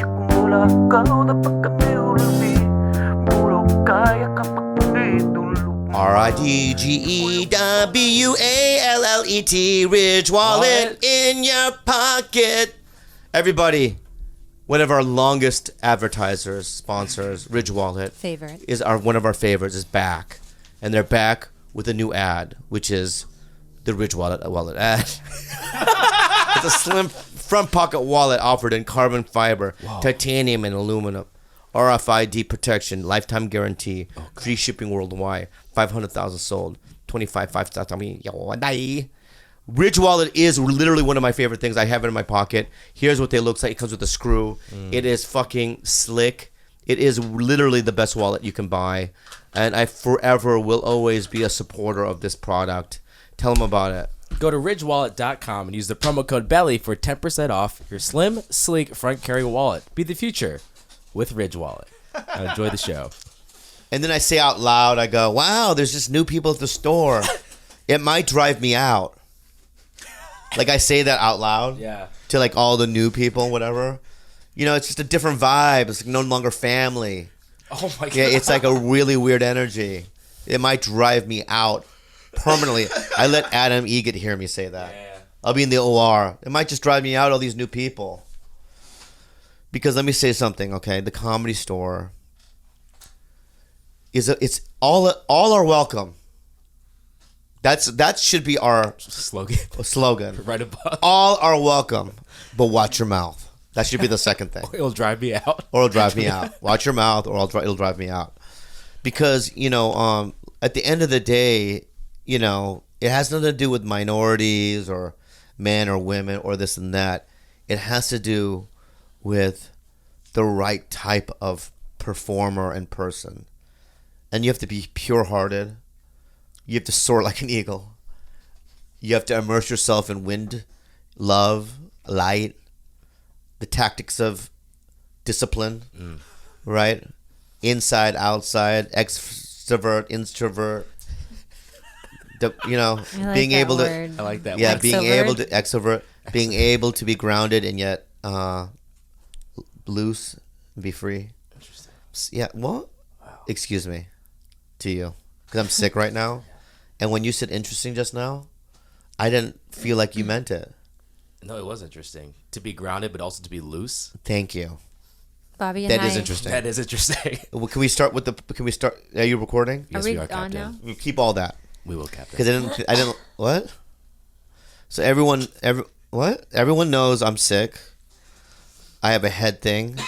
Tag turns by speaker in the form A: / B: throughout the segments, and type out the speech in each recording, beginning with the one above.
A: Kung wala ka, dapat kami ulabi. Bulog kaya kapag nandito.
B: RIDGEWALLET, Ridge Wallet in your pocket. Everybody, one of our longest advertisers, sponsors, Ridge Wallet,
C: Favorite.
B: is one of our favorites, is back. And they're back with a new ad, which is the Ridge Wallet ad. It's a slim front pocket wallet offered in carbon fiber, titanium, and aluminum. RFID protection, lifetime guarantee, free shipping worldwide, 500,000 sold, 5,000. Ridge Wallet is literally one of my favorite things. I have it in my pocket. Here's what they look like. It comes with a screw. It is fucking slick. It is literally the best wallet you can buy. And I forever will always be a supporter of this product. Tell them about it.
D: Go to ridgewallet.com and use the promo code BELLY for 10% off your slim, sleek front carry wallet. Be the future with Ridge Wallet. Now enjoy the show.
B: And then I say out loud, I go, wow, there's just new people at the store. It might drive me out. Like I say that out loud to like all the new people, whatever. You know, it's just a different vibe. It's like no longer family.
D: Oh my God.
B: Yeah, it's like a really weird energy. It might drive me out permanently. I let Adam Egget hear me say that.
D: Yeah.
B: I'll be in the OR. It might just drive me out, all these new people. Because let me say something, okay? The Comedy Store it's all are welcome. That should be our slogan.
D: Right above.
B: All are welcome, but watch your mouth. That should be the second thing.
D: It'll drive me out.
B: Or it'll drive me out. Watch your mouth, or it'll drive me out. Because at the end of the day, it has nothing to do with minorities or men or women or this and that. It has to do with the right type of performer and person. And you have to be pure-hearted. You have to soar like an eagle. You have to immerse yourself in wind, love, light, the tactics of discipline, right? Inside, outside, extrovert, introvert. Being able to.
D: I like that.
B: Yeah,
D: word.
B: being able to extrovert, being able to be grounded and yet loose and be free.
D: Interesting.
B: Yeah. What? Wow. Excuse me, to you, because I'm sick right now. And when you said interesting just now, I didn't feel like you meant it.
D: No, it was interesting to be grounded, but also to be loose.
B: Thank you.
C: Bobby and
B: That
C: I.
B: is interesting.
D: That is interesting.
B: Well, can we start with the? Can we start? Are you recording?
D: Yes,
C: we
D: we are,
C: on
D: Captain.
C: now?
B: We keep all that
D: We will, Captain.
B: because I didn't. What? So everyone knows I'm sick. I have a head thing.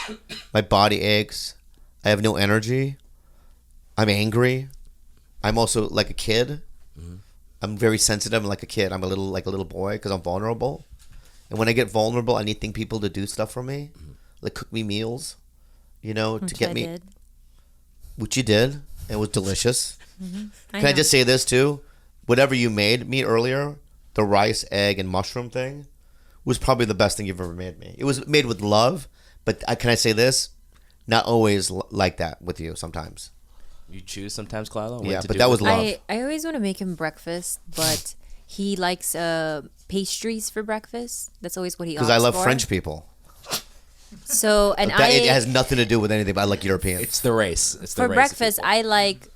B: My body aches. I have no energy. I'm angry. I'm also like a kid. I'm very sensitive. I'm like a kid. I'm a little boy because I'm vulnerable. And when I get vulnerable, I need people to do stuff for me, like cook me meals, to get me.
C: Did.
B: Which you did. And it was delicious.
C: I
B: Can I
C: know.
B: just say this too? Whatever you made me earlier, the rice, egg, and mushroom thing, was probably the best thing you've ever made me. It was made with love, but can I say this? Not always like that with you sometimes.
D: You choose sometimes, Khalyla?
B: Yeah, but that was love.
C: I always want to make him breakfast, but he likes pastries for breakfast. That's always what he opts for.
B: Because I love French people.
C: So, and
B: It has nothing to do with anything, but I like Europeans.
D: It's the race. It's the
C: for
D: race
C: breakfast,
D: of people.
C: I like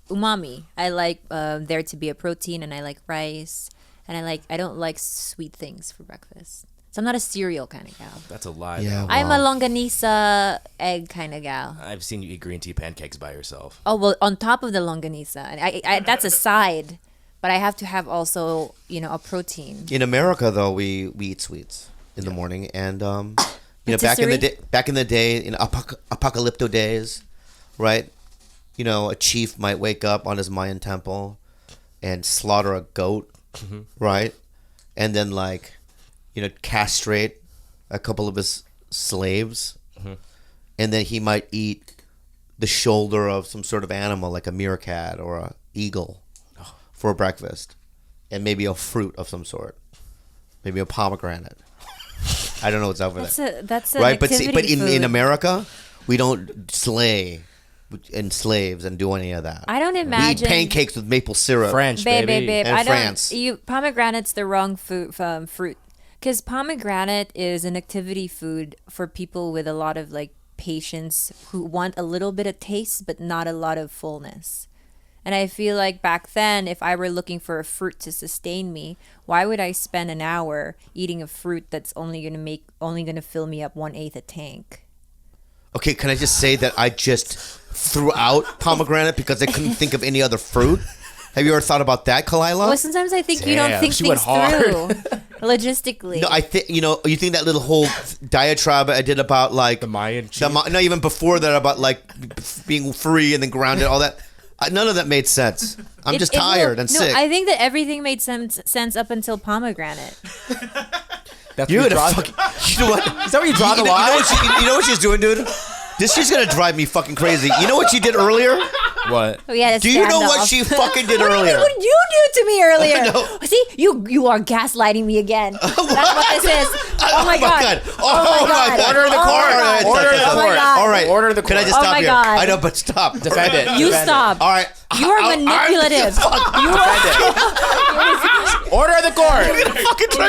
C: umami. I like there to be a protein, and I like rice, and I don't like sweet things for breakfast. So I'm not a cereal kind of gal.
D: That's a lie.
B: Yeah.
D: though.
C: I'm a longanisa egg kind of gal.
D: I've seen you eat green tea pancakes by yourself.
C: Oh well, on top of the longanisa, and I that's a side, but I have to have also a protein.
B: In America, though, we eat sweets in the morning, and
C: Patisserie?
B: back in the day, in apocalypto days, right? A chief might wake up on his Mayan temple and slaughter a goat, right? And then castrate a couple of his slaves, and then he might eat the shoulder of some sort of animal like a meerkat or a eagle for breakfast, and maybe a fruit of some sort, maybe a pomegranate. I don't know what's over there.
C: That's an
B: Right, but
C: activity
B: in
C: food.
B: America, we don't slay enslaves and do any of that.
C: I don't
B: We
C: imagine.
B: eat pancakes with maple syrup.
D: French,
C: Babe,
D: baby.
C: babe,
B: And
C: I
B: France.
C: don't. Pomegranate's the wrong fruit. Because pomegranate is an activity food for people with a lot of like patience who want a little bit of taste but not a lot of fullness. And I feel like back then, if I were looking for a fruit to sustain me, why would I spend an hour eating a fruit that's only gonna fill me up 1/8 a tank?
B: Okay, can I just say that I just threw out pomegranate because I couldn't think of any other fruit? Have you ever thought about that, Khalyla?
C: Well, sometimes I think you don't
D: Damn,
C: think
D: she
C: things
D: went hard.
C: through logistically.
B: No, I think you think that little whole diatribe I did about like
D: The Mayan chief.
B: no, even before that about like being free and then grounded, all that. None of that made sense. I'm just tired and sick.
C: I think that everything made sense up until pomegranate.
D: That's
B: You're
D: where
B: gonna
D: you draw.
B: fucking, you know what?
D: Is that where you draw the
B: You
D: line?
B: know what she's doing, dude? This shit's gonna drive me fucking crazy. You know what she did earlier?
D: What?
C: We had a
B: Do you know what
C: standoff.
B: she fucking did
C: What
B: earlier?
C: did you do to me earlier?
B: No.
C: See, you are gaslighting me again. That's what this is. Oh my god.
B: Oh my god.
D: Order in the court. Order in the
C: Oh my
D: court.
C: God.
B: All right.
D: Order the
B: Can I
D: court.
B: just
C: Oh
B: stop
C: my
B: here?
C: God.
B: I know, but stop.
D: Defend it.
C: You
D: Defend
C: stop.
B: All right.
C: You are manipulative.
D: Order in the court.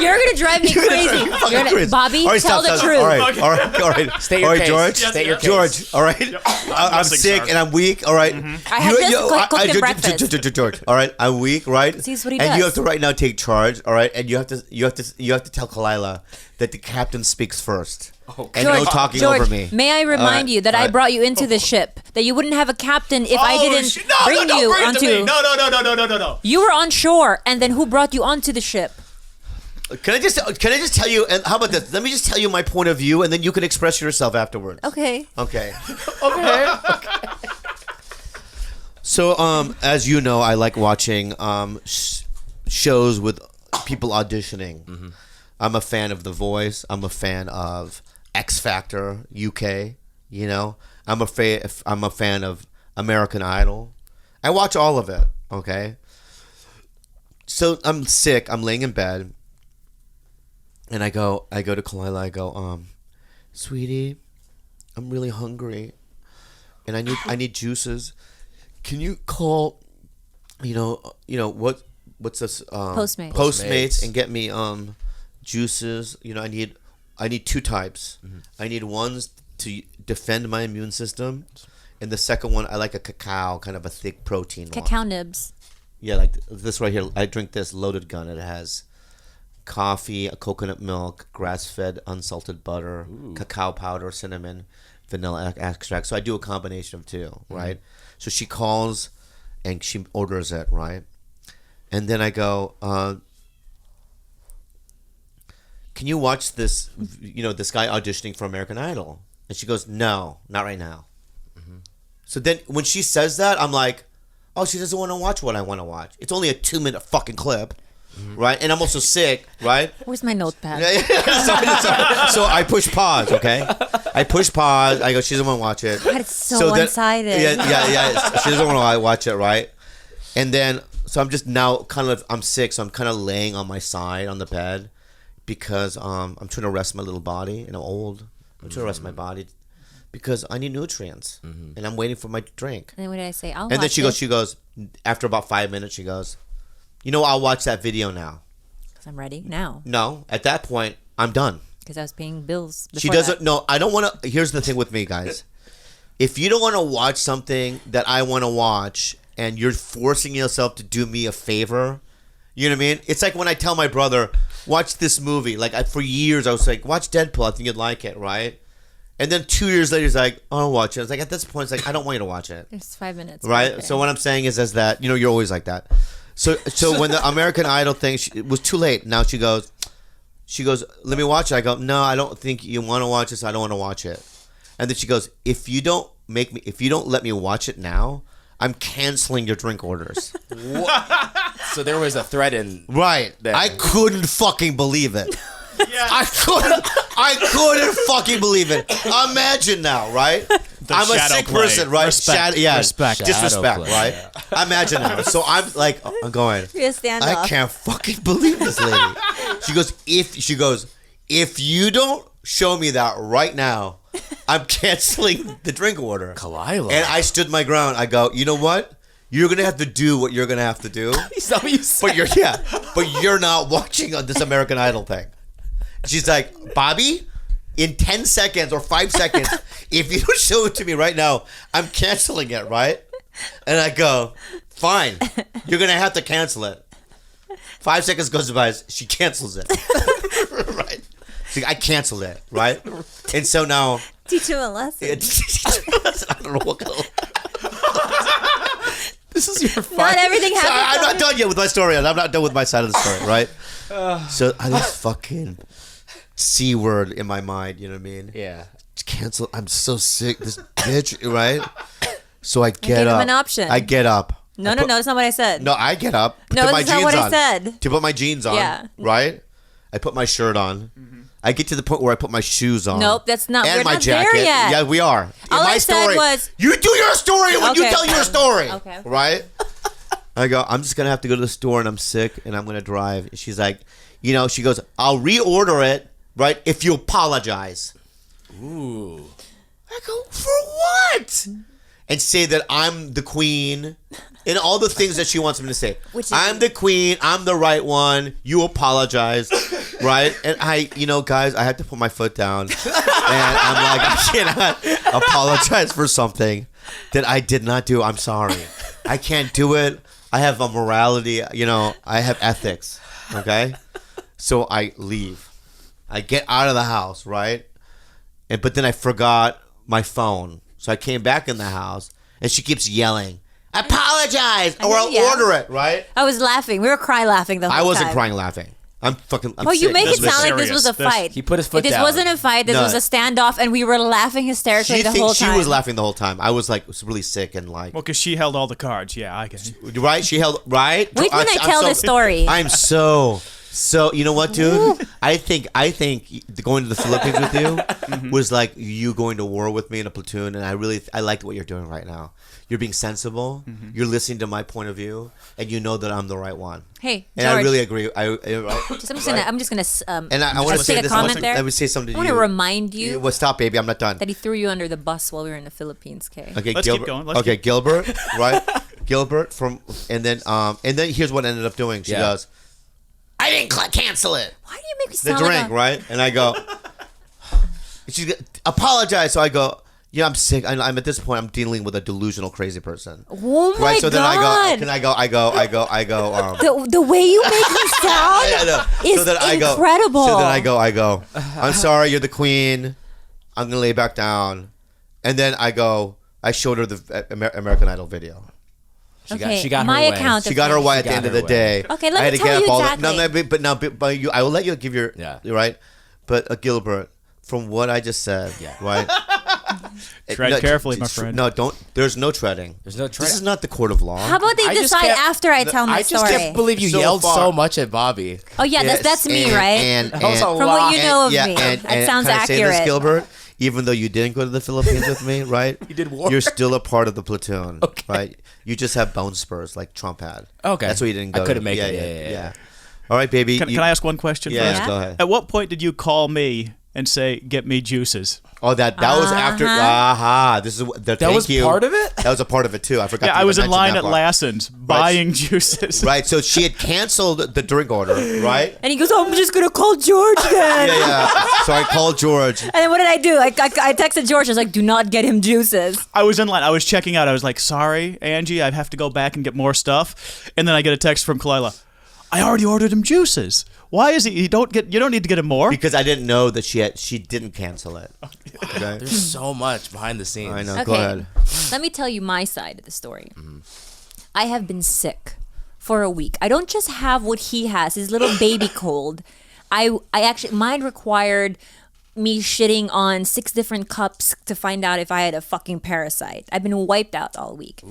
C: You're gonna drive me crazy. You're gonna, Bobby,
B: All right,
C: tell
B: stop,
C: the
B: stop.
C: truth.
B: All right.
D: State your
B: all right,
D: case.
B: George.
D: State your case.
B: George. All right. I'm
E: listening,
B: sick
E: sir.
B: and I'm weak. All right.
C: I had just cooked him breakfast.
B: George. All right. I'm weak. Right.
C: See, that's what he
B: and
C: does.
B: you have to right now take charge. All right. And you have to tell Khalyla that the captain speaks first. And no talking
C: George,
B: over me.
C: may I remind you that I brought you into the ship, that you wouldn't have a captain if I didn't bring you onto.
E: No.
C: You were on shore, and then who brought you onto the ship?
B: Can I just tell you? And how about this? Let me just tell you my point of view, and then you can express yourself afterwards.
C: Okay.
B: Okay. So, as you know, I like watching shows with people auditioning.
D: Mm-hmm.
B: I'm a fan of The Voice. I'm a fan of X Factor UK. You know, I'm a fan of American Idol. I watch all of it. Okay. So I'm sick. I'm laying in bed, and I go to Khalyla. I go, sweetie, I'm really hungry, and I need juices. Can you call, what's this?
C: Postmates.
B: Postmates and get me juices. I need two types.
D: Mm-hmm.
B: I need ones to defend my immune system, and the second one I like a cacao, kind of a thick protein one.
C: Cacao nibs.
B: Yeah, like this right here. I drink this Loaded Gun. It has coffee, coconut milk, grass-fed unsalted butter, cacao powder, cinnamon, vanilla extract. So I do a combination of two, right? So she calls and she orders it, right? And then I go, can you watch this, this guy auditioning for American Idol? And she goes, no, not right now. So then when she says that, I'm like, oh, she doesn't want to watch what I want to watch. It's only a 2-minute fucking clip, right? And I'm also sick, right?
C: Where's my notepad?
B: So I push pause, okay? I push pause. I go, she doesn't want to watch it.
C: God, it's so one-sided.
B: Yeah. She doesn't want to watch it, right? And then, so I'm just now I'm sick, so I'm kind of laying on my side on the bed because I'm trying to rest my little body, and I'm old. I'm trying to rest my body because I need nutrients, and I'm waiting for my drink.
C: And then what did I say? I'll
B: And then
C: watch
B: she
C: it.
B: goes, after about 5 minutes, she goes, I'll watch that video now.
C: 'Cause I'm ready now.
B: No, at that point, I'm done.
C: Because I was paying bills.
B: She
C: before
B: doesn't.
C: that.
B: No, I don't want to. Here's the thing with me, guys. If you don't want to watch something that I want to watch, and you're forcing yourself to do me a favor, you know what I mean? It's like when I tell my brother, watch this movie. Like for years, I was like, watch Deadpool. I think you'd like it, right? And then 2 years later, he's like, oh, I'll watch it. It's like at this point, it's like I don't want you to watch it,
C: It's 5 minutes.
B: right?
C: Okay.
B: So what I'm saying is that you're always like that. So when the American Idol thing, it was too late. Now she goes, let me watch it. I go, no, I don't think you want to watch this. I don't want to watch it. And then she goes, if you don't let me watch it now, I'm canceling your drink orders.
D: So there was a threat in.
B: Right.
D: There.
B: I couldn't fucking believe it.
E: Yeah.
B: I couldn't fucking believe it. Imagine now, right? I'm a
E: shadow
B: sick
E: play.
B: person, right?
E: Respect. Respect.
B: Disrespect,
D: Shadow play,
B: right? Imagine now. So I'm like, I'm going,
C: You're a standoff.
B: I can't fucking believe this lady. She goes, if you don't show me that right now, I'm canceling the drink order.
D: Khalyla.
B: And I stood my ground. I go, you know what? You're gonna have to do what you're gonna have to do.
D: Is that what you said?
B: But you're not watching on this American Idol thing. She's like, Bobby, in 10 seconds or 5 seconds, if you don't show it to me right now, I'm canceling it, right? And I go, fine, you're going to have to cancel it. 5 seconds goes by, she cancels it. Right? She's like, I canceled it, right? And so now...
C: Teach him a lesson.
B: I don't know what kind of...
D: This is your fight.
C: Not everything
B: So
C: happens.
B: I'm not done yet with my story. I'm not done with my side of the story, right? So I this fucking C word in my mind, you know what I mean?
D: Yeah.
B: Cancel. I'm so sick. This bitch, right? So I
C: gave
B: get
C: him
B: up.
C: an option.
B: I get up.
C: No, that's not what I said.
B: No, I get up.
C: No,
B: to my
C: that's not
B: jeans
C: what I
B: on.
C: said.
B: To put my jeans on.
C: Yeah.
B: Right? I put my shirt on. I get to the point where I put my shoes on.
C: Nope, that's not.
B: And
C: We're
B: my
C: not
B: jacket.
C: there yet.
B: Yeah, we are. In
C: All
B: my
C: I said
B: story,
C: was-
B: you do your story when you
C: Okay.
B: tell your story.
C: Okay.
B: Right? I go, I'm just going to have to go to the store and I'm sick and I'm going to drive. She's like, she goes, I'll reorder it, right, if you apologize.
D: Ooh.
B: I go, for what? And say that I'm the queen and all the things that she wants me to say.
C: Which is-
B: I'm the queen. I'm the right one. You apologize, right? And guys, I have to put my foot down. And I'm like, I cannot apologize for something that I did not do. I'm sorry. I can't do it. I have a morality. I have ethics. Okay? So I leave. I get out of the house, right? But then I forgot my phone. So I came back in the house, and she keeps yelling, apologize, or I'll
C: Yeah.
B: order it, right?
C: I was laughing. We were laughing the whole time.
B: I wasn't crying laughing. I'm
C: Well, you
B: sick.
C: make it
E: This was
C: sound like this was a
E: serious.
C: fight.
D: He put his foot
C: If this
D: down.
C: wasn't a fight, this
B: No.
C: was a standoff, and we were laughing hysterically
B: She
C: the whole
B: thinks she
C: time.
B: was laughing the whole time. I was like, was really sick and like,
E: Well, because she held all the cards. Yeah, I get it.
B: right? She held, right?
C: Wait when I tell this story.
B: I'm so, you know what, dude? I think going to the Philippines with you was like you going to war with me in a platoon, and I liked what you're doing right now. You're being sensible. You're listening to my point of view, and you know that I'm the right one.
C: Hey,
B: And
C: George.
B: I really agree.
C: I'm just gonna.
B: And I want to
C: just
B: say
C: take a
B: this.
C: comment there.
B: Let me say something
C: I
B: to
C: want
B: you.
C: to remind you
B: Well, stop, baby. I'm not done.
C: that he threw you under the bus while we were in the Philippines. Okay.
B: Okay,
E: Let's
B: Gilbert.
E: keep going. Let's keep-
B: Gilbert, right? Gilbert and then here's what ended up doing. She
D: Yeah.
B: goes, I didn't cancel it.
C: Why do you make me
B: The
C: sound
B: drink,
C: like a...
B: right? And I go, she apologize. So I go, I'm sick. I'm at this point. I'm dealing with a delusional, crazy person.
C: Oh my
B: Right. So then
C: god!
B: I go.
C: The way you make me sound
B: I know.
C: is
B: So then I go.
C: incredible.
B: So then I go. I'm sorry. You're the queen. I'm gonna lay back down. And then I go. I showed her the American Idol video.
D: She got
C: my
D: her way.
C: account.
B: She got her way at the
D: got
B: end of
D: her
B: the
D: way.
B: day.
C: Okay, let
B: I had
C: me
B: to
C: tell
B: get
C: you
B: up all
C: exactly.
B: but I will let you give your
D: Yeah.
B: right. But Gilbert, from what I just said, right?
E: Tread carefully, my friend.
B: No, don't. There's no treading.
D: There's no
B: This is
D: tread.
B: not the court of law.
C: How about they
D: I just
C: decide
D: can't-
C: after I tell my
D: I just
C: story?
D: can't believe you
B: So
D: yelled
B: far.
D: so much at Bobby.
C: Oh yeah, that's me, right?
B: And,
D: That was a
C: From what you
D: lot.
C: know of
B: yeah,
C: me,
B: and
C: that sounds
B: can I say this,
C: accurate.
B: Gilbert? Even though you didn't go to the Philippines with me, right?
D: You did war.
B: You're still a part of the platoon,
D: Okay.
B: right? You just have bone spurs like Trump had.
D: Okay.
B: That's why you didn't
D: I
B: go.
D: couldn't make
B: yeah,
D: it. Yeah.
B: All right, baby.
E: Can I ask one question
B: Yeah,
E: first?
C: Yeah.
B: go ahead.
E: At what point did you call me and say, "Get me juices"?
B: Oh, that was after. Aha! This is
D: That was part of it?
B: That was a part of it too. I forgot.
E: Yeah,
B: to
E: I
B: even
E: was in
B: mention
E: line
B: that
E: at
B: part.
E: Lassen's buying juices.
B: Right. So she had canceled the drink order. Right.
C: And he goes, "Oh, I'm just gonna call George then."
B: Yeah. So I called George.
C: And then what did I do? I texted George. I was like, "Do not get him juices."
E: I was in line. I was checking out. I was like, "Sorry, Angie, I have to go back and get more stuff." And then I get a text from Khalyla. I already ordered him juices. Why is he? You don't need to get him more.
B: Because I didn't know that she didn't cancel it. Okay.
D: There's so much behind the scenes.
B: I know.
C: Okay.
B: Go ahead.
C: Let me tell you my side of the story. I have been sick for a week. I don't just have what he has, his little baby cold. I actually, mine required me shitting on 6 different cups to find out if I had a fucking parasite. I've been wiped out all week.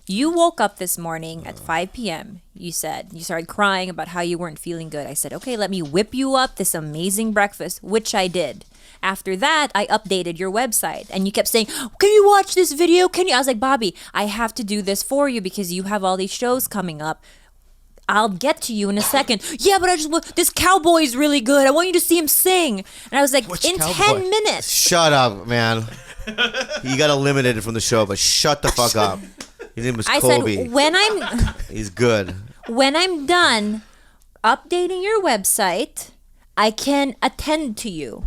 C: You woke up this morning at 5 p.m. You started crying about how you weren't feeling good. I said, okay, let me whip you up this amazing breakfast, which I did. After that, I updated your website and you kept saying, can you watch this video? Can you? I was like, Bobby, I have to do this for you because you have all these shows coming up. I'll get to you in a second. Yeah, but this cowboy is really good. I want you to see him sing. And I was like,
D: Which
C: in
D: cowboy?
C: 10 minutes.
B: Shut up, man. You got eliminated from the show, but shut the fuck up. His name was
C: I
B: Kobe.
C: said, when
B: He's good.
C: I'm done updating your website, I can attend to you.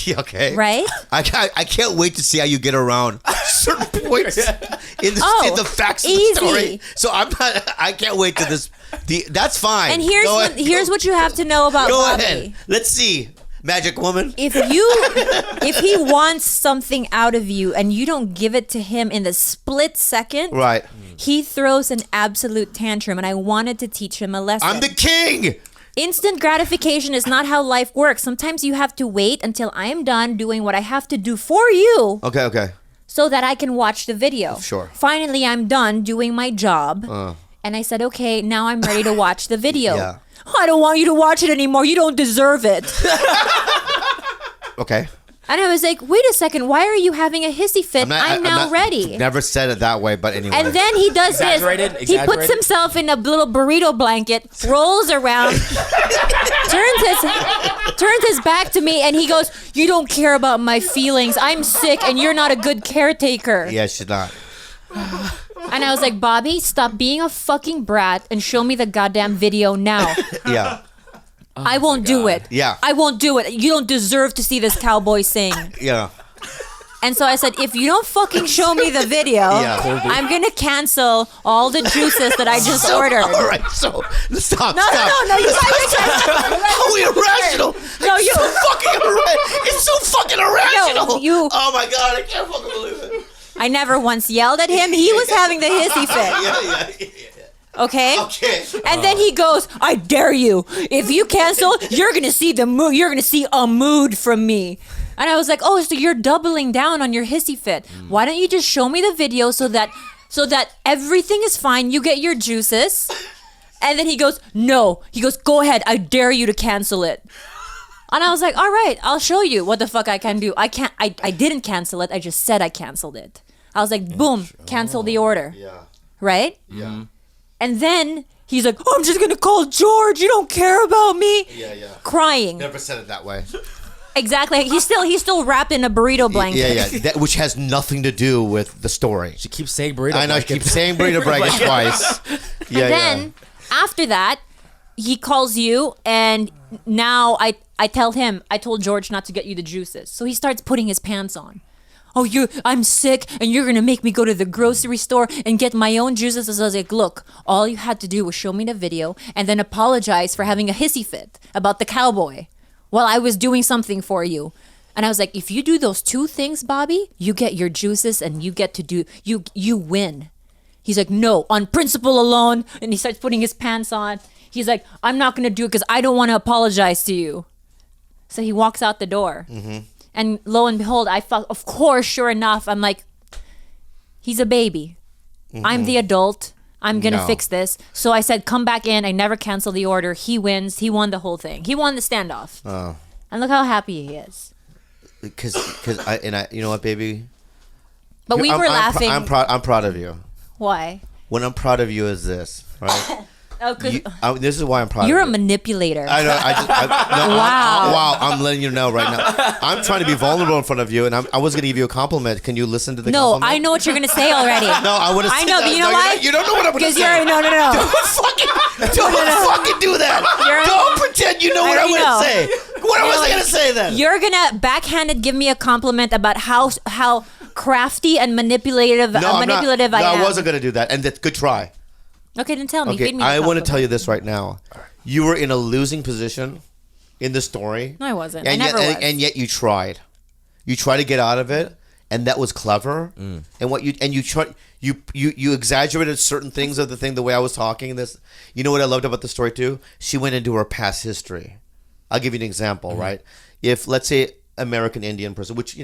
B: Okay.
C: Right?
B: I can't wait to see how you get around certain points in the facts of
C: easy.
B: the story. So I can't wait to this. That's fine.
C: And here's what you have to know about
B: Go
C: Bobby.
B: ahead. Let's see, Magic Woman.
C: If he wants something out of you and you don't give it to him in the split second,
B: Right.
C: he throws an absolute tantrum, and I wanted to teach him a lesson.
B: I'm the king.
C: Instant gratification is not how life works. Sometimes you have to wait until I am done doing what I have to do for you
B: Okay.
C: so that I can watch the video.
B: Sure.
C: Finally, I'm done doing my job. And I said, okay, now I'm ready to watch the video.
B: Yeah.
C: I don't want you to watch it anymore. You don't deserve it.
B: Okay.
C: And I was like, wait a second. Why are you having a hissy fit? I'm now ready.
B: Never said it that way, but anyway.
C: And then he does this. He puts himself in a little burrito blanket, rolls around, turns his back to me, and he goes, you don't care about my feelings. I'm sick, and you're not a good caretaker.
B: Yeah, she's not.
C: And I was like, Bobby, stop being a fucking brat and show me the goddamn video now.
B: Yeah.
C: I won't do it.
B: Yeah.
C: I won't do it. You don't deserve to see this cowboy sing.
B: Yeah.
C: And so I said, if you don't fucking show me the video, I'm going to cancel all the juices that I just ordered.
B: All right, so stop.
C: No, you guys are
B: How irrational!
C: No, you.
B: It's so fucking irrational.
C: No, you.
B: Oh my god, I can't fucking believe it.
C: I never once yelled at him. He was having the hissy fit.
B: Yeah.
C: Okay?
B: Okay.
C: And then he goes, I dare you. If you cancel, you're going to see the mood. You're going to see a mood from me. And I was like, oh, so you're doubling down on your hissy fit. Why don't you just show me the video so that everything is fine. You get your juices. And then he goes, no. He goes, go ahead. I dare you to cancel it. And I was like, all right, I'll show you what the fuck I can do. I didn't cancel it. I just said I canceled it. I was like, boom, cancel the order.
B: Yeah.
C: Right?
B: Yeah.
C: And then he's like, oh, I'm just going to call George. You don't care about me.
B: Yeah.
C: Crying.
B: Never said it that way.
C: Exactly. He's still wrapped in a burrito blanket.
B: Yeah. Which has nothing to do with the story.
D: She keeps saying burrito.
B: I know. I keep saying burrito blanket twice. Yeah.
C: And then after that, he calls you, and now I tell him, I told George not to get you the juices. So he starts putting his pants on. Oh, I'm sick, and you're going to make me go to the grocery store and get my own juices. So I was like, look, all you had to do was show me the video and then apologize for having a hissy fit about the cowboy while I was doing something for you. And I was like, if you do those two things, Bobby, you get your juices and you get to do, you win. He's like, no, on principle alone. And he starts putting his pants on. He's like, I'm not going to do it because I don't want to apologize to you. So he walks out the door. Mm-hmm. And lo and behold, I felt, of course, sure enough, I'm like, he's a baby. Mm-hmm. I'm the adult. I'm going to fix this. So I said, come back in. I never cancel the order. He wins. He won the whole thing. He won the standoff. Oh. And look how happy he is.
B: Because you know what, baby?
C: But we were laughing.
B: I'm proud of you.
C: Why?
B: When I'm proud of you is this, right? This is why I'm proud of you.
C: You're a manipulator.
B: I know. Wow. I'm letting you know right now. I'm trying to be vulnerable in front of you, and I was going to give you a compliment. Can you listen to the compliment?
C: No, I know what you're going to say already.
B: No, I would have.
C: I know, but you know why?
B: You don't know what I'm going to say.
C: No.
B: Don't fucking do that. Don't pretend you know what I'm going to say. What was I going to say then?
C: You're going to backhanded give me a compliment about how crafty and manipulative I am.
B: No, I wasn't going to do that, and that's good try.
C: Okay, then tell me.
B: Okay, I want to tell you this right now. You were in a losing position in the story.
C: No, I wasn't.
B: And
C: I never was.
B: And yet you tried. You tried to get out of it, and that was clever. And you exaggerated certain things of the thing the way I was talking. This, you know what I loved about the story too? She went into her past history. I'll give you an example, right? If let's say American Indian person, which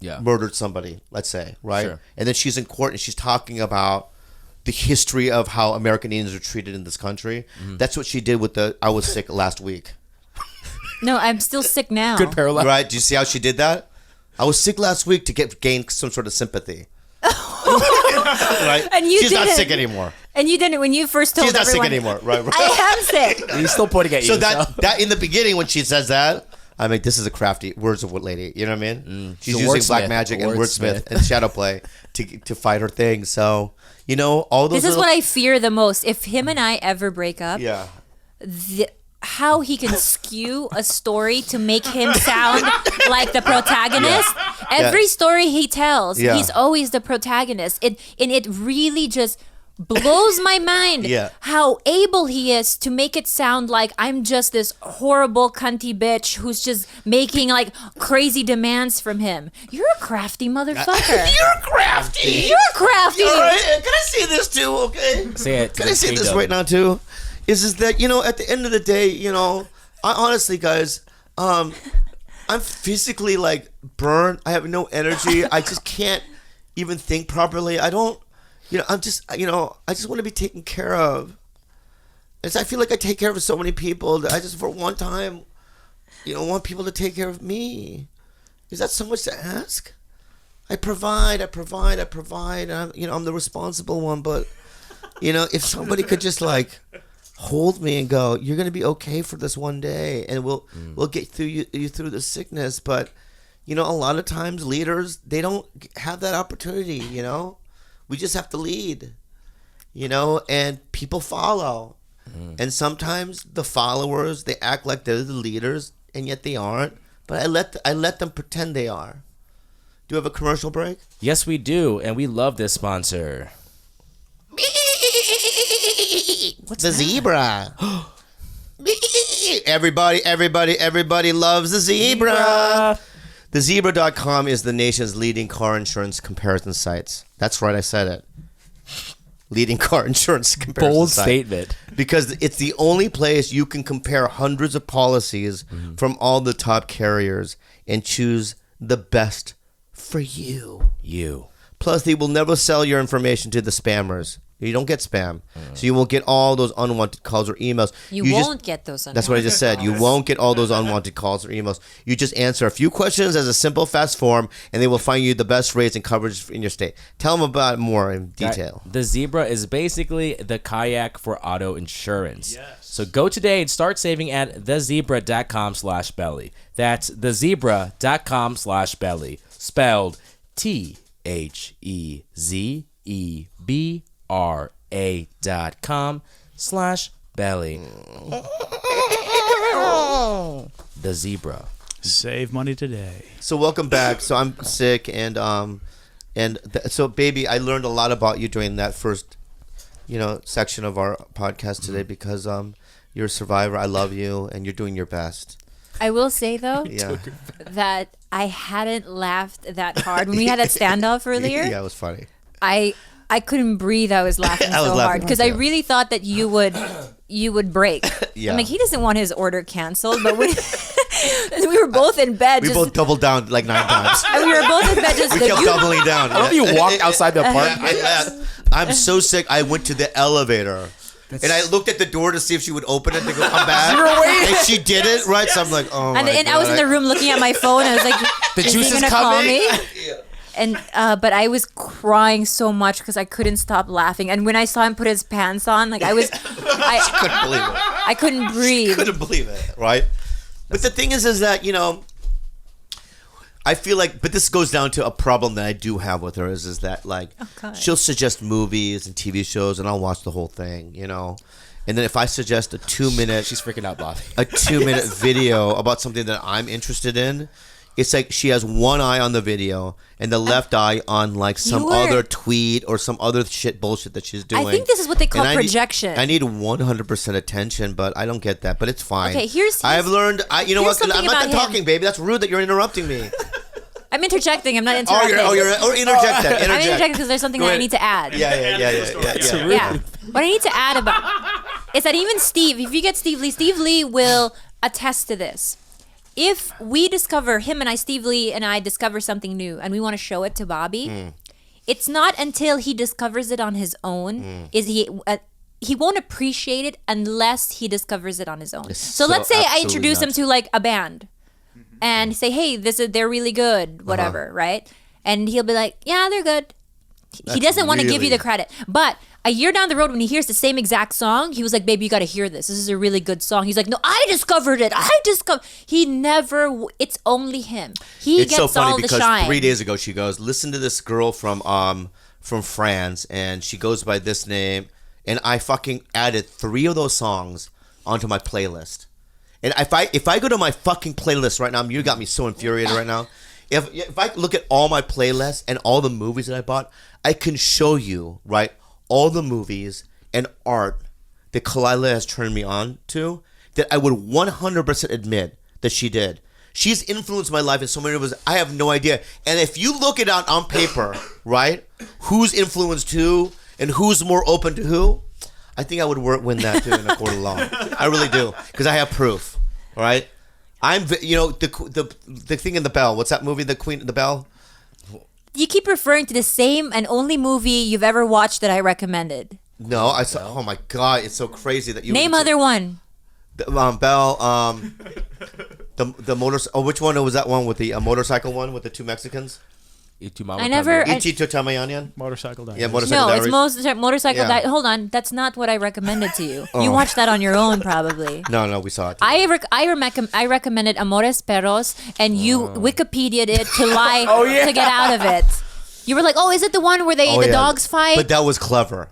B: murdered somebody, let's say, right? Sure. And then she's in court and she's talking about the history of how American Indians are treated in this country. Mm-hmm. That's what she did with I was sick last week.
C: No, I'm still sick now.
D: Good parallel.
B: Right? Do you see how she did that? I was sick last week to gain some sort of sympathy. Right?
C: And
B: she's not sick anymore.
C: And you didn't when you first told everyone.
B: She's not sick anymore. Right?
C: I am sick.
D: He's still pointing at you.
B: So that in the beginning when she says that, I mean, this is a crafty words of what lady. You know what I mean? She's using black magic and wordsmith and shadow play to fight her thing. So, all those.
C: This is what I fear the most. If him and I ever break up, how he can skew a story to make him sound like the protagonist. Every story he tells, he's always the protagonist. It really just blows my mind how able he is to make it sound like I'm just this horrible cunty bitch who's just making like crazy demands from him. You're a crafty motherfucker.
B: You're crafty.
C: You're crafty.
B: All right, can I say this too? Okay.
D: Say it.
B: Can I say this right now too? Is that at the end of the day, I honestly, guys, I'm physically like burnt. I have no energy. I just can't even think properly. I don't. I'm just. I just want to be taken care of. I feel like I take care of so many people that I just for one time, want people to take care of me. Is that so much to ask? I provide. I'm the responsible one, but if somebody could just like hold me and go, you're gonna be okay for this one day, and we'll get through you through the sickness. But a lot of times leaders, they don't have that opportunity. We just have to lead, and people follow. And sometimes the followers, they act like they're the leaders, and yet they aren't. But I let them pretend they are. Do we have a commercial break?
D: Yes, we do, and we love this sponsor.
B: What's the zebra? Everybody loves the zebra. TheZebra.com is the nation's leading car insurance comparison sites. That's right, I said it. Leading car insurance comparison
D: Bold
B: site.
D: statement.
B: Because it's the only place you can compare hundreds of policies from all the top carriers and choose the best for you. Plus, they will never sell your information to the spammers. You don't get spam. So you won't get all those unwanted calls or emails.
C: You won't get those unwanted
B: That's what I just said. You won't get all those unwanted calls or emails. You just answer a few questions as a simple, fast form, and they will find you the best rates and coverage in your state. Tell them about it more in detail.
D: The Zebra is basically the kayak for auto insurance. Yes. So go today and start saving at thezebra.com/belly. That's thezebra.com/belly. Spelled THEZEBRA.com/belly. The Zebra.
E: Save money today.
B: So welcome back. So I'm sick, and so baby, I learned a lot about you during that first, section of our podcast today because you're a survivor. I love you, and you're doing your best.
C: I will say though that I hadn't laughed that hard when we had that standoff earlier.
B: Yeah, it was funny.
C: I couldn't breathe. I was laughing
B: I was
C: so
B: laughing
C: hard because I really thought that you would break.
B: Yeah.
C: I'm like, he doesn't want his order canceled, but we were both in bed.
B: We both doubled down like 9 times.
C: And we were both in bed.
B: We kept doubling down.
D: I love you walked outside the apartment.
B: I'm so sick. I went to the elevator. And I looked at the door to see if she would open it to go come back.
D: You were waiting.
B: And she did it, right? So I'm like, oh my
C: and
B: God.
C: I was in the room looking at my phone. And I was like,
D: The
C: is
D: juice
C: he
D: is
C: gonna call
D: coming.
C: me? And but I was crying so much because I couldn't stop laughing. And when I saw him put his pants on, like I
B: couldn't believe it.
C: I couldn't breathe.
B: Couldn't believe it, right? But the thing is that, I feel like, but this goes down to a problem that I do have with her is that like, she'll suggest movies and TV shows and I'll watch the whole thing, And then if I suggest a 2-minute,
D: She's freaking out, Bobby.
B: a 2-minute video about something that I'm interested in, it's like she has one eye on the video and the left eye on like some other tweet or some other bullshit that she's doing.
C: I think this is what they call
B: And
C: projection.
B: I need 100% attention, but I don't get that. But it's fine.
C: Okay,
B: I've learned. You know
C: here's
B: what? I'm
C: something
B: not
C: about
B: done
C: him.
B: talking, baby. That's rude that you're interrupting me.
C: I'm interjecting. I'm not interrupting.
B: Or interject that.
C: I'm
B: Interject.
C: interjecting because there's something that I need to add.
B: Yeah.
C: Yeah. What I need to add about is that even Steve, if you get Steve Lee will attest to this. If we discover Steve Lee and I discover something new and we want to show it to Bobby, it's not until he discovers it on his own is he won't appreciate it unless he discovers it on his own. So let's say I introduce him to like a band and say, hey, they're really good, whatever, right? And he'll be like, yeah, they're good. He doesn't want to give you the credit. But a year down the road, when he hears the same exact song, he was like, baby, you got to hear this. This is a really good song. He's like, no, I discovered it. He never, it's only him.
B: It's so
C: gets
B: funny
C: all the
B: because
C: shine.
B: 3 days ago she goes, listen to this girl from France, and she goes by this name, and I fucking added 3 of those songs onto my playlist. And if I go to my fucking playlist right now, you got me so infuriated right now. If I look at all my playlists and all the movies that I bought, I can show you, right, all the movies and art that Khalyla has turned me on to that I would 100% admit that she did. She's influenced my life in so many ways. I have no idea. And if you look it out on paper, right, who's influenced who and who's more open to who, I think I would win that too in a court of law. I really do, because I have proof. All right, the thing in the Bell. What's that movie? The Queen, the Bell.
C: You keep referring to the same and only movie you've ever watched that I recommended.
B: No, I saw. Oh my god, it's so crazy that you
C: name other one.
B: Bell. The motor. Oh, which one was that one with the motorcycle one with the two Mexicans?
C: I never.
B: Ichito Tamayanyan?
E: Motorcycle Diaries.
B: Yeah, Motorcycle
C: No,
B: Diaries.
C: it's motorcycle.
B: Yeah.
C: Hold on, that's not what I recommended to you. You watched that on your own, probably.
B: No, we saw it.
C: I recommended Amores Perros, and you Wikipedia'd it to lie to get out of it. You were like, "Oh, is it the one where the dogs fight?"
B: But that was clever.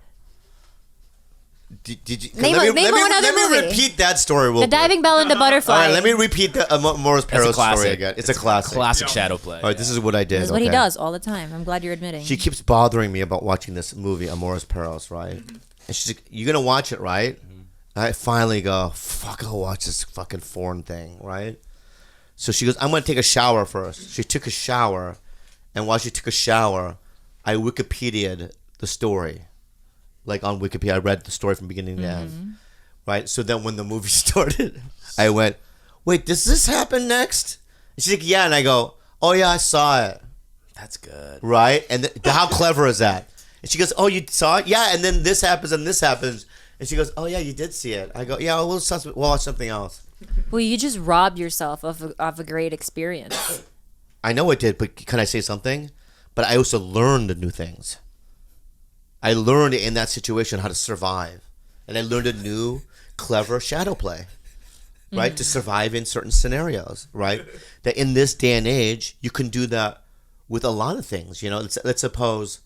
B: Did you
C: Name another
B: let me
C: movie.
B: repeat that story real
C: The
B: quick.
C: Diving Bell and the Butterfly.
B: All right, let me repeat the Morris Perros story again. It's a classic.
D: Classic shadow play.
B: All right, this is what I did.
C: That's what he
B: okay?
C: does all the time. I'm glad you're admitting.
B: She keeps bothering me about watching this movie, Amores Perros, right? And she's like, "You're gonna watch it, right?" I finally go, "Fuck, I'll watch this fucking foreign thing, right?" So she goes, "I'm gonna take a shower first." She took a shower, and while she took a shower, I Wikipedia'd the story. Like on Wikipedia, I read the story from beginning to end, right? So then when the movie started, I went, "Wait, does this happen next?" And she's like, "Yeah," and I go, "Oh yeah, I saw it."
D: That's good.
B: Right? And how clever is that? And she goes, "Oh, you saw it? Yeah." And then this happens and this happens, and she goes, "Oh yeah, you did see it." I go, "Yeah, we'll watch something else."
C: Well, you just robbed yourself of a great experience.
B: I know I did, but can I say something? But I also learned new things. I learned in that situation how to survive. And I learned a new, clever shadow play, right? To survive in certain scenarios, right? That in this day and age, you can do that with a lot of things. You know, let's suppose,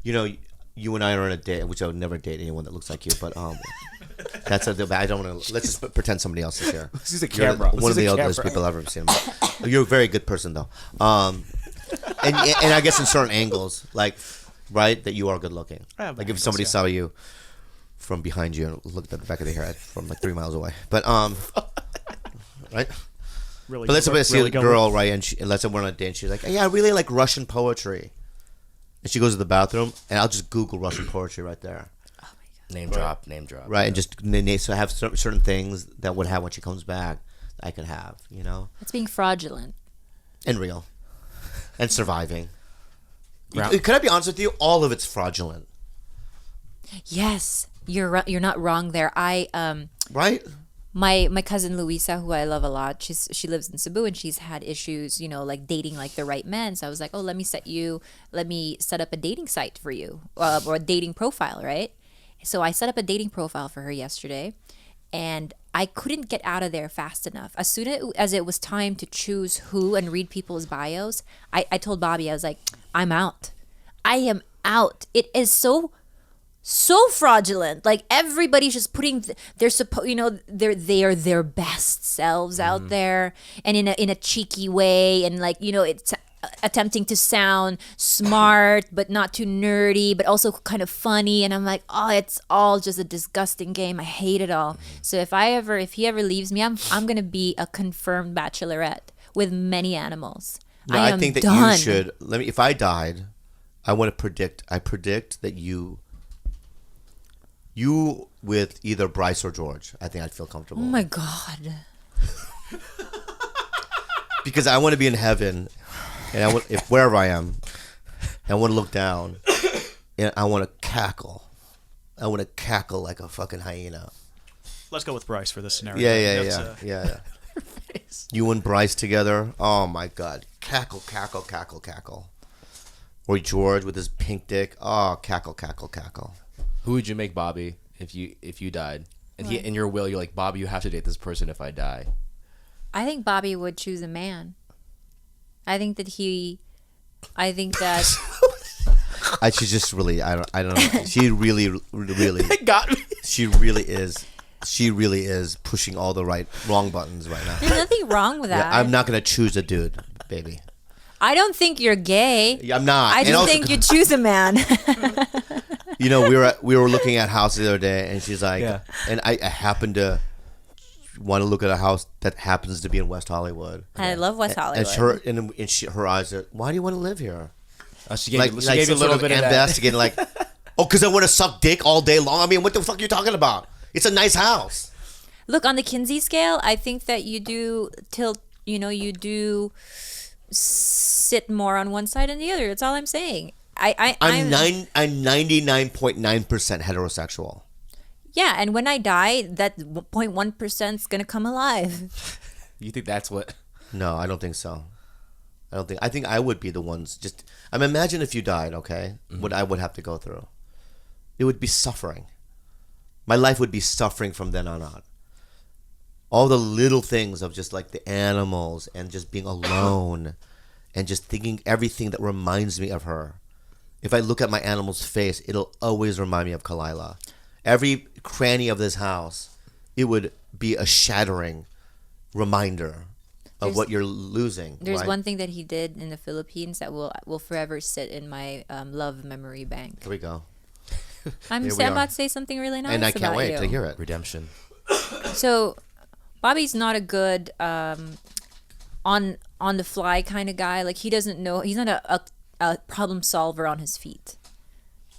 B: you know, you and I are on a date, which I would never date anyone that looks like you, but I don't want to, let's just pretend somebody else is here.
D: This is a
B: You're
D: camera.
B: one of the ugliest people I've ever seen. You're a very good person, though. And I guess in certain angles, like, right, that you are good looking. Like if somebody saw you from behind you and looked at the back of their head from like 3 miles away. But right.
E: Really,
B: But let's say I see
E: really
B: a
E: go
B: girl, right, and let's say we're on a date, and she's like, "Yeah, I really like Russian poetry," and she goes to the bathroom, and I'll just Google Russian poetry right there.
D: Name drop.
B: Right, and just so I have certain things that would have when she comes back, I can have, you know,
C: That's being fraudulent.
B: and real, and surviving. Could I be honest with you? All of it's fraudulent.
C: Yes, you're not wrong there.
B: Right?
C: My cousin Luisa, who I love a lot, she lives in Cebu, and she's had issues, you know, like dating like the right men. So I was like, "Oh, let me set up a dating site for you, or a dating profile, right?" So I set up a dating profile for her yesterday, and I couldn't get out of there fast enough. As soon as it was time to choose who and read people's bios, I told Bobby, I was like, "I'm out. I am out. It is so fraudulent. Like everybody's just putting they are their best selves out there, and in a cheeky way, and like, you know, it's attempting to sound smart but not too nerdy, but also kind of funny." And I'm like, "Oh, it's all just a disgusting game. I hate it all." So if he ever leaves me, I'm gonna be a confirmed bachelorette with many animals.
B: No, I think that
C: done.
B: you should. If I died, I want to predict. I predict that you with either Bryce or George. I think I'd feel comfortable.
C: Oh my God.
B: Because I want to be in heaven, and wherever I am, I want to look down, and I want to cackle. I want to cackle like a fucking hyena.
E: Let's go with Bryce for this scenario.
B: Yeah. You and Bryce together. Oh my God. Cackle, cackle, cackle, cackle. Or George with his pink dick. Oh, cackle, cackle, cackle.
D: Who would you make Bobby if you died? And in your will, you're like, "Bobby, you have to date this person if I die."
C: I think Bobby would choose a man. I think that
B: she's just really, I don't know. She really
D: Got me.
B: she really is. She really is pushing all the wrong buttons right now.
C: There's nothing wrong with that.
B: Yeah, I'm not gonna choose a dude, baby.
C: I don't think you're gay.
B: Yeah, I'm not.
C: I
B: And
C: just
B: also-
C: think you choose a man.
B: You know, we were looking at houses the other day, and she's like,
E: Yeah.
B: and I happened to want to look at a house that happens to be in West Hollywood.
C: I love West Hollywood.
B: Her eyes are, why do you want to live here?
D: She gave you a little
B: sort of
D: bit of that.
B: investigating, like, oh, because I want to suck dick all day long. I mean, what the fuck are you talking about? It's a nice house.
C: Look, on the Kinsey scale, I think that you do tilt. You do sit more on one side than the other. That's all I'm saying.
B: I'm 99.9% heterosexual.
C: Yeah, and when I die, that 0.1% is gonna come alive.
D: You think that's what?
B: No, I don't think so. I think I would be the ones. Imagine if you died. Okay, what I would have to go through. It would be suffering. My life would be suffering from then on. All the little things of just like the animals and just being alone and just thinking everything that reminds me of her. If I look at my animal's face, it'll always remind me of Khalyla. Every cranny of this house, it would be a shattering reminder of what you're losing.
C: There's
B: right?
C: one thing that he did in the Philippines that will forever sit in my love memory bank.
B: Here we go.
C: I'm
B: Here we are.
C: about to say something really nice
B: And I can't
C: about
B: wait
C: you.
B: to hear it.
D: Redemption.
C: So, Bobby's not a good on the fly kind of guy. Like, he doesn't know. He's not a problem solver on his feet.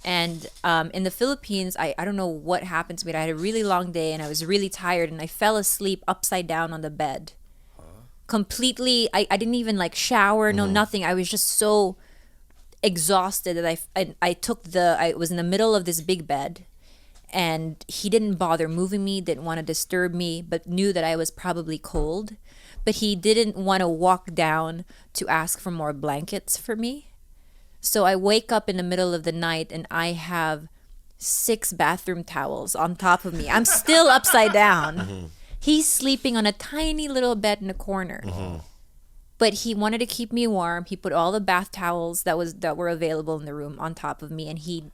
C: And in the Philippines, I don't know what happened to me. I had a really long day and I was really tired and I fell asleep upside down on the bed. Completely, I didn't even like shower, no nothing. I was just so exhausted that I was in the middle of this big bed. And he didn't bother moving me, didn't want to disturb me, but knew that I was probably cold. But he didn't want to walk down to ask for more blankets for me. So I wake up in the middle of the night and I have 6 bathroom towels on top of me. I'm still upside down. He's sleeping on a tiny little bed in a corner. But he wanted to keep me warm. He put all the bath towels that were available in the room on top of me, and he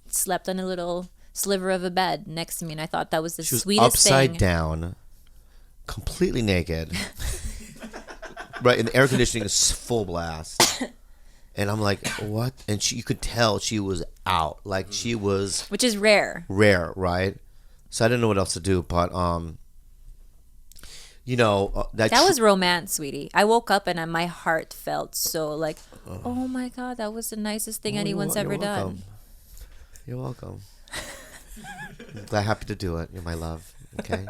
C: slept on a little sliver of a bed next to me, and I thought that was the
B: She was
C: sweetest
B: upside
C: thing.
B: down, completely naked. Right, and the air conditioning is full blast. And I'm like, what? And you could tell she was out. Like, she was
C: Which is rare.
B: rare, right? So I didn't know what else to do, but
C: That was romance, sweetie. I woke up and my heart felt so like, oh my God, that was the nicest thing anyone's ever done.
B: You're welcome. I'm glad, happy to do it. You're my love. Okay.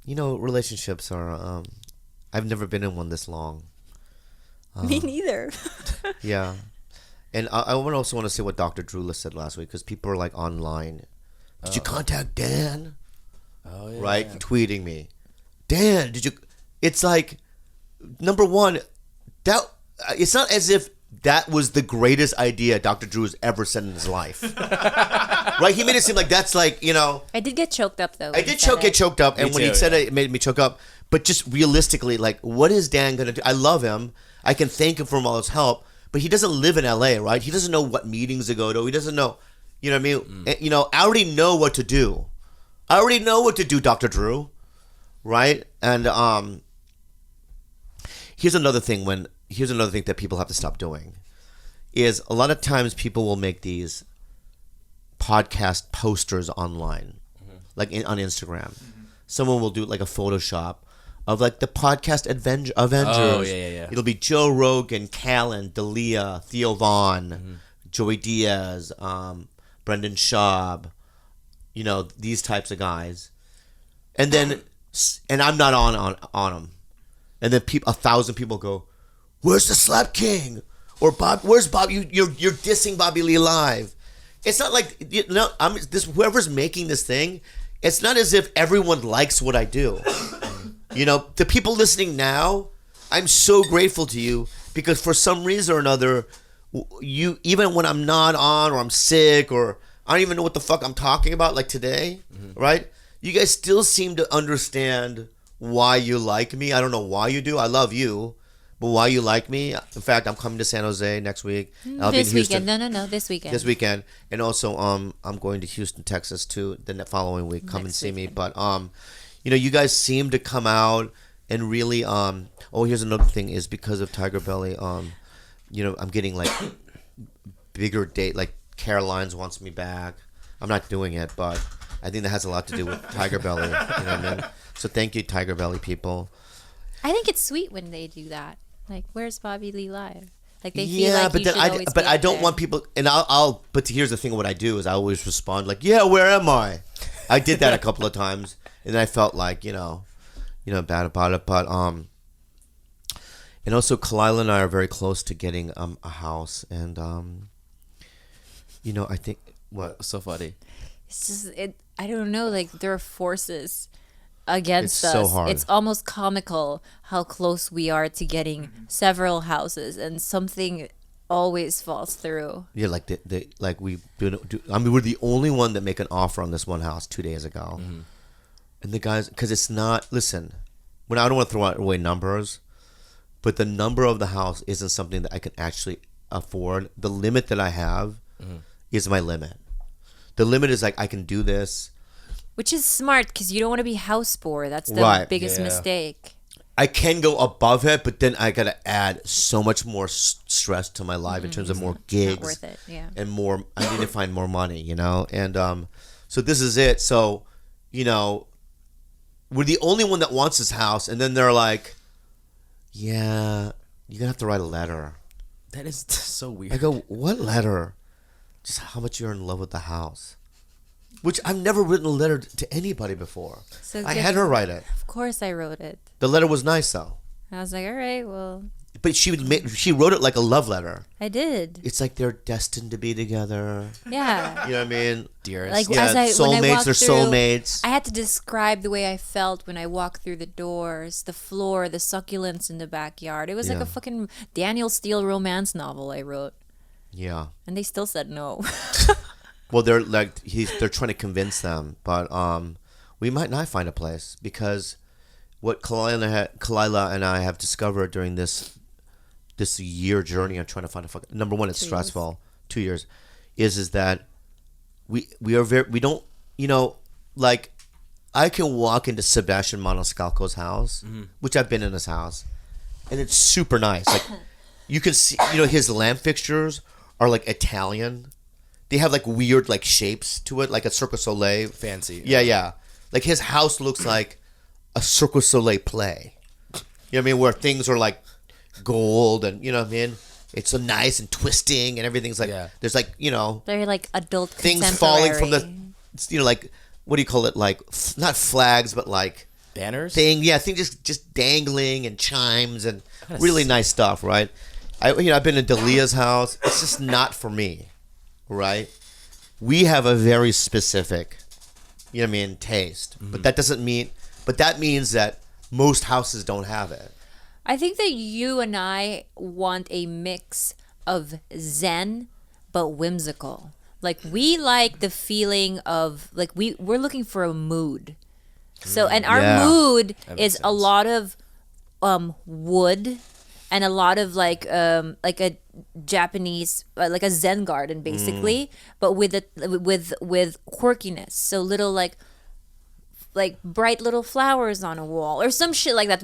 B: Relationships are. I've never been in one this long.
C: Me neither.
B: Yeah, and I also want to say what Dr. Drew said last week, because people are like online. Did you contact Dan?
D: Oh yeah.
B: Right, tweeting me. Dan, did you? It's like, number one, that it's not as if that was the greatest idea Dr. Drew has ever said in his life. Right? He made it seem like that's like,
C: I did get choked up though.
B: I did get choked up, and
D: Me
B: when he
D: too,
B: said
D: yeah.
B: it made me choke up. But just realistically, like, what is Dan gonna do? I love him. I can thank him for all his help, but he doesn't live in LA, right? He doesn't know what meetings to go to. He doesn't know, you know what I mean? And, I already know what to do. I already know what to do, Dr. Drew. Right? And here's another thing that people have to stop doing is a lot of times people will make these podcast posters online, like on Instagram. Someone will do like a Photoshop of like the podcast Avengers.
D: Oh, yeah.
B: It'll be Joe Rogan, Callan, Dalia, Theo Vaughn, Joey Diaz, Brendan Schaub, these types of guys. And then, and I'm not on them. And then 1,000 people go, "Where's the Slap King?" Or "Bob, where's Bob? You're dissing Bobby Lee live." It's not like whoever's making this thing. It's not as if everyone likes what I do. The people listening now, I'm so grateful to you, because for some reason or another, you, even when I'm not on or I'm sick or I don't even know what the fuck I'm talking about, like today, right? You guys still seem to understand why you like me. I don't know why you do. I love you. But why you like me? In fact, I'm coming to San Jose next week. I'll be in
C: This
B: Houston
C: weekend. No. This weekend.
B: this weekend, and also I'm going to Houston, Texas too the following week. Come and
C: Next
B: see me.
C: weekend.
B: But you guys seem to come out and really Oh, here's another thing is because of TigerBelly. I'm getting like bigger date. Like Caroline's wants me back. I'm not doing it, but I think that has a lot to do with TigerBelly. You know what I mean? So thank you, TigerBelly people.
C: I think it's sweet when they do that. Like, where's Bobby Lee live? Like they feel like
B: but
C: you
B: then
C: should always
B: but
C: be
B: I
C: up
B: don't
C: there.
B: want people, and I'll. But here's the thing: what I do is I always respond like, "Yeah, where am I?" I did that a couple of times, and I felt like bad about it. But and also Khalyla and I are very close to getting a house, and I think what
D: So funny.
C: It's just I don't know. Like there are forces against
B: It's
C: us.
B: so hard.
C: It's almost comical how close we are to getting several houses, and something always falls through.
B: Yeah, like we do. I mean, we're the only one that make an offer on this one house 2 days ago, and the guys, because it's not. Listen, when I don't want to throw away numbers, but the number of the house isn't something that I can actually afford. The limit that I have is my limit. The limit is like I can do this.
C: Which is smart because you don't want to be house poor. That's the
B: Right.
C: biggest
D: Yeah.
C: mistake.
B: I can go above it, but then I gotta add so much more stress to my life in terms of more gigs.
C: Not worth it. Yeah.
B: And more. I need to find more money, and so this is it. So we're the only one that wants this house, and then they're like, yeah, you're gonna have to write a letter.
D: That is so weird.
B: I go, what letter? Just how much you're in love with the house. Which I've never written a letter to anybody before.
C: So
B: I
C: good.
B: had her write it.
C: Of course, I wrote it.
B: The letter was nice though,
C: I was like, all right, well,
B: but she wrote it like a love letter.
C: I did.
B: It's like they're destined to be together.
C: Yeah.
B: You know what I mean?
D: Dearest.
C: Like
B: Yeah,
C: as when I
B: soulmates
C: walked
B: are
C: through,
B: soulmates.
C: I had to describe the way I felt when I walked through the doors, the floor, the succulents in the backyard. It was like
B: Yeah.
C: a fucking Daniel Steele romance novel I wrote,
B: Yeah.
C: and they still said no.
B: Well, they're like they're trying to convince them, but we might not find a place because what Khalyla and I have discovered during this year journey of trying to find a fucking number one, it's
C: 2 years.
B: stressful. 2 years is that we don't like I can walk into Sebastian Maniscalco's house, which I've been in his house, and it's super nice. Like you can see, his lamp fixtures are like Italian. They have like weird like shapes to it, like a Cirque du Soleil.
D: Fancy.
B: Yeah. Like his house looks like a Cirque du Soleil play. You know what I mean? Where things are like gold and you know what I mean? It's so nice and twisting and everything's like
D: Yeah.
B: there's like,
C: They're like adult
B: things falling from
C: contemporary.
B: the like what do you call it? Like not flags but like
D: Banners?
B: things just dangling and chimes and really nice stuff, right? I've been in Delia's house. It's just not for me. Right? We have a very specific, taste. But that means that most houses don't have it.
C: I think that you and I want a mix of zen but whimsical. Like we like the feeling of like we're looking for a mood. So and our
B: Yeah.
C: mood
D: That makes
C: is a
D: sense.
C: lot of wood and a lot of like a Japanese like a Zen garden basically, but with quirkiness. So little like bright little flowers on a wall or some shit like that.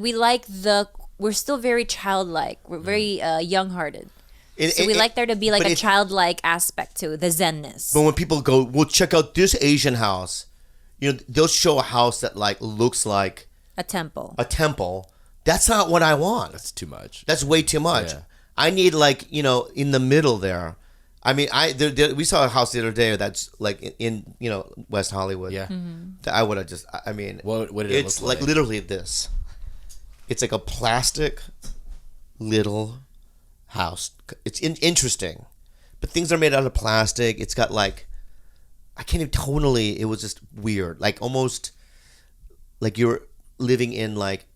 C: We're still very childlike. We're very young-hearted. So we like there to be like
B: but
C: a childlike aspect to the zenness.
B: But when people go, well, check out this Asian house, they'll show a house that like looks like
C: A temple.
B: a temple. That's not what I want.
D: That's too much.
B: That's way too much.
D: Yeah.
B: I need like in the middle there. I mean, we saw a house the other day that's like in West Hollywood.
D: Yeah.
B: That I would have just. I mean,
D: What did it
B: it's
D: look like?
B: literally this. It's like a plastic little house. It's interesting, but things are made out of plastic. It's got like, I can't even tonally. It was just weird, like almost like you're living in like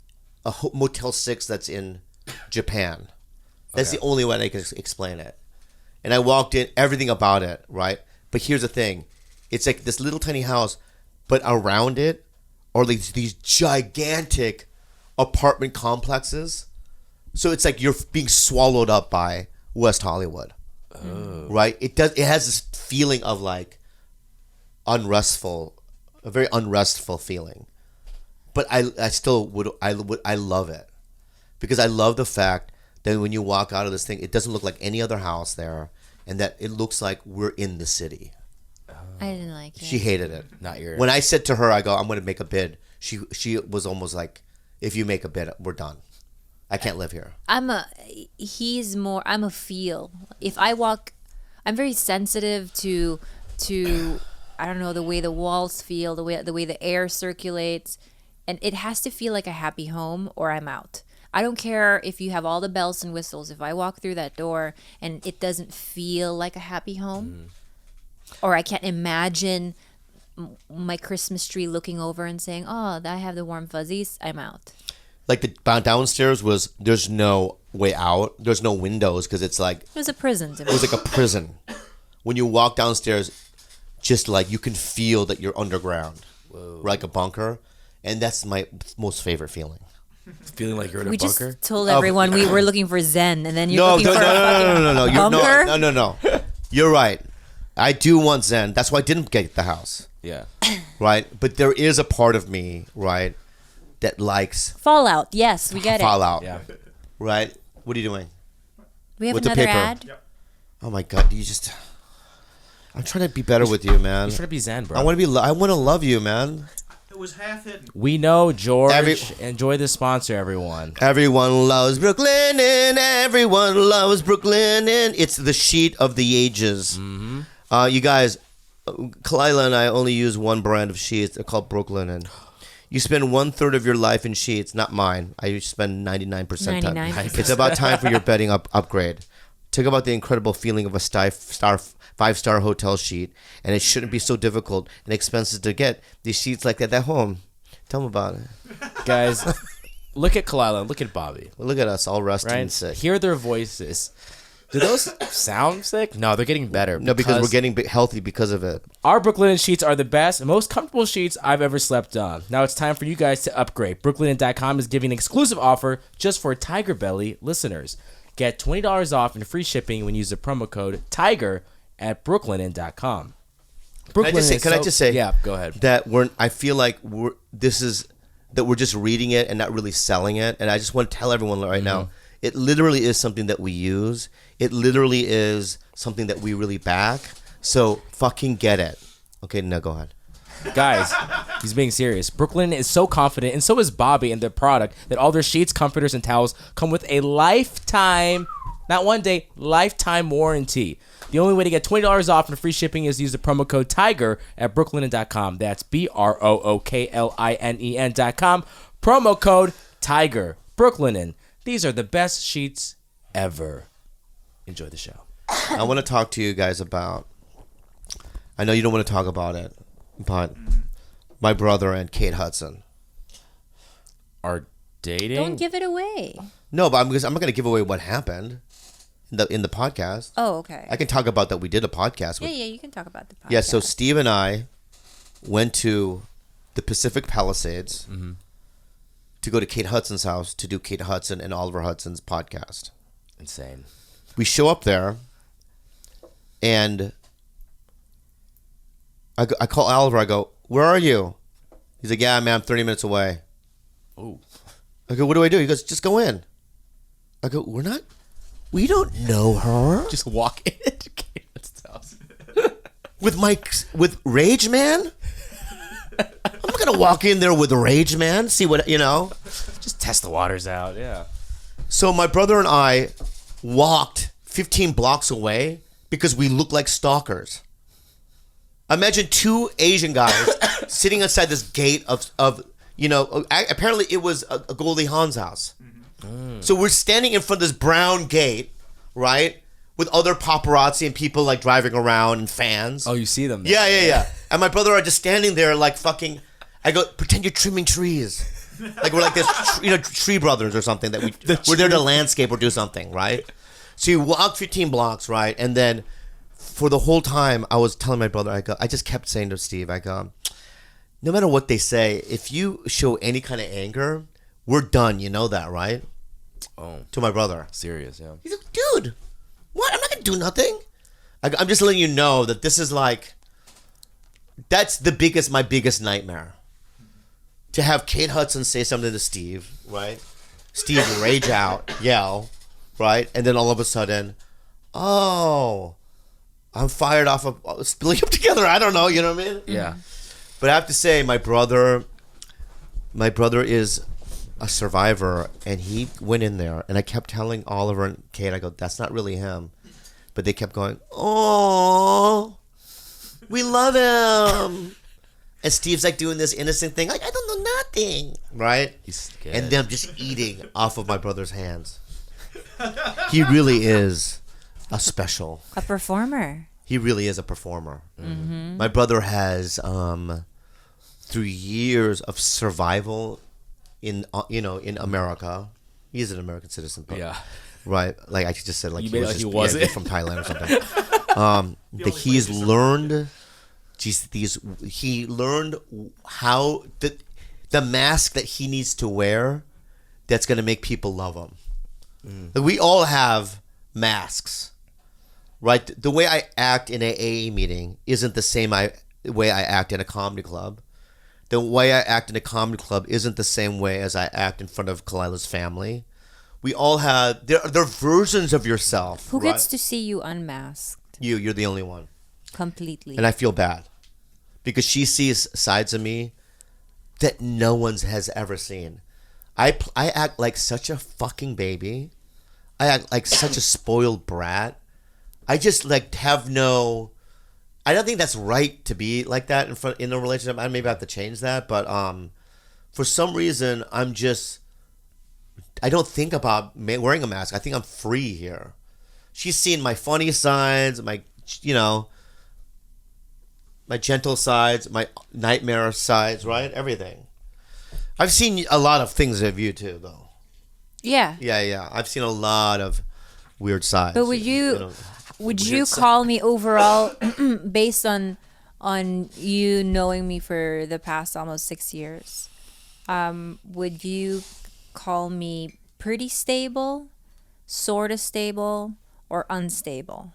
B: a Motel 6 that's in Japan. That's
D: Okay.
B: the only way I can explain it. And I walked in, everything about it, right? But here's the thing. It's like this little tiny house, but around it are like these gigantic apartment complexes. So it's like you're being swallowed up by West Hollywood, right? It has this feeling of like a very unrestful feeling. But I still would I love it because I love the fact that when you walk out of this thing, it doesn't look like any other house there, and that it looks like we're in the city.
C: I didn't like it.
B: She hated it.
D: Not your.
B: When I said to her, I go, I'm going to make a bid. She was almost like, if you make a bid, we're done. I can't live here.
C: I'm a feel. If I walk, I'm very sensitive to I don't know, the way the walls feel, the way the air circulates, and it has to feel like a happy home or I'm out. I don't care if you have all the bells and whistles. If I walk through that door and it doesn't feel like a happy home, or I can't imagine my Christmas tree looking over and saying, "Oh, I have the warm fuzzies," I'm out.
B: Like the downstairs there's no way out. There's no windows because it's like
C: It was a prison to me.
B: it was like a prison. When you walk downstairs, just like you can feel that you're underground, like a bunker, and that's my most favorite feeling.
D: Feeling like you're in a
C: We
D: bunker.
C: just told everyone we were looking for Zen, and then you're looking for a fucking bunker.
B: No. You're right. I do want Zen. That's why I didn't get the house,
D: Yeah.
B: right? But there is a part of me, right, that likes
C: Fallout. Yes, we get it.
B: Fallout,
D: Yeah.
B: right? What are you doing?
C: We have
B: With the
C: another
B: paper.
C: ad.
B: Oh my God, I'm trying to be better with you, man.
D: You're trying to be Zen, bro.
B: I want to love you, man.
E: It was half hidden.
D: We know, George. Enjoy the sponsor, everyone.
B: Everyone loves Brooklyn, and everyone loves Brooklyn, and it's the sheet of the ages. You guys, Khalyla and I only use one brand of sheets. They're called Brooklyn, and you spend 1/3 of your life in sheets. Not mine. I spend 99% time.
C: 99%.
B: It's about time for your bedding upgrade. Talk about the incredible feeling of a five-star hotel sheet, and it shouldn't be so difficult and expensive to get these sheets like that at home. Tell them about it.
D: Guys, look at Khalyla. Look at Bobby.
B: Well, look at us, all rusty
D: Right?
B: and sick.
D: Hear their voices. Do those sound sick? No, they're getting better.
B: No, because we're getting healthy because of it.
D: Our Brooklinen sheets are the best and most comfortable sheets I've ever slept on. Now it's time for you guys to upgrade. Brooklinen.com is giving an exclusive offer just for TigerBelly listeners. Get $20 off and free shipping when you use the promo code TIGER at brooklinen.com.
B: Can I just say?
D: Yeah, go ahead.
B: That I feel like we're just reading it and not really selling it. And I just want to tell everyone right now, it literally is something that we use. It literally is something that we really back. So fucking get it. Okay, now go ahead.
D: Guys, he's being serious. Brooklyn is so confident, and so is Bobby in their product, that all their sheets, comforters, and towels come with a lifetime, not one day, lifetime warranty. The only way to get $20 off and free shipping is to use the promo code TIGER at brooklinen.com. That's BROOKLINEN.com. Promo code TIGER. Brooklinen. These are the best sheets ever. Enjoy the show.
B: I want to talk to you guys about. I know you don't want to talk about it, but my brother and Kate Hudson.
D: Are dating?
C: Don't give it away.
B: No, but I'm not going to give away what happened in the podcast.
C: Oh, okay.
B: I can talk about that. We did a podcast.
C: Yeah, you can talk about the podcast.
B: Yeah, so Steve and I went to the Pacific Palisades to go to Kate Hudson's house to do Kate Hudson and Oliver Hudson's podcast.
D: Insane.
B: We show up there, and I call Oliver. I go, "Where are you?" He's like, "Yeah, man, I'm 30 minutes away."
D: Oh.
B: I go, "What do I do?" He goes, "Just go in." I go, "We don't know her."
D: Just walk in.
B: With Rage Man? I'm not gonna walk in there with Rage Man. See what
D: Just test the waters out. Yeah.
B: So my brother and I walked 15 blocks away because we look like stalkers. Imagine two Asian guys sitting outside this gate of apparently it was a Goldie Hawn's house. So we're standing in front of this brown gate, right? With other paparazzi and people like driving around and fans.
D: Oh, you see them there.
B: Yeah. And my brother are just standing there like fucking. I go, pretend you're trimming trees. Like we're like this, tree brothers or something that we're there to landscape or do something, right? So you walk 15 blocks, right? And then for the whole time, I was telling my brother, I just kept saying to Steve, no matter what they say, if you show any kind of anger, we're done. You know that, right?
D: Oh,
B: to my brother.
D: serious, yeah.
B: He's like, dude, what? I'm not gonna do nothing. I'm just letting you know that this is like, that's my biggest nightmare. To have Kate Hudson say something to Steve, right? Steve rage out, yell, right? And then all of a sudden, oh, I'm fired off of splitting up together. I don't know, you know what I mean?
D: Yeah.
B: But I have to say, my brother is a survivor, and he went in there, and I kept telling Oliver and Kate, I go, that's not really him. But they kept going, oh, we love him. And Steve's like doing this innocent thing, like, I don't know nothing, right?
D: He's scared.
B: And them just eating off of my brother's hands. He really is a
C: performer.
B: He really is a performer. My brother has, through years of survival in America, he's an American citizen. But,
D: Yeah.
B: right. Like I just said, like
D: You made it like he
B: just
D: wasn't.
B: from Thailand or something. That he's learned. He learned how the mask that he needs to wear that's going to make people love him. Like, we all have masks, right? The way I act in an AA meeting isn't the same way I act in a comedy club. The way I act in a comedy club isn't the same way as I act in front of Khalyla's family. We all have there are versions of yourself.
C: Who
B: right?
C: gets to see you unmasked
B: You're the only one.
C: completely?
B: And I feel bad because she sees sides of me that no one has ever seen. I act like such a fucking baby. I act like such a spoiled brat. I just like have no. I don't think that's right to be like that in a relationship. I maybe have to change that, but for some reason I don't think about wearing a mask. I think I'm free here. She's seen my funny sides, my gentle sides, my nightmare sides, right? Everything. I've seen a lot of things of you too, though.
C: Yeah.
B: Yeah. I've seen a lot of weird sides.
C: But would you call me overall based on you knowing me for the past almost 6 years? Would you call me pretty stable, sort of stable, or unstable?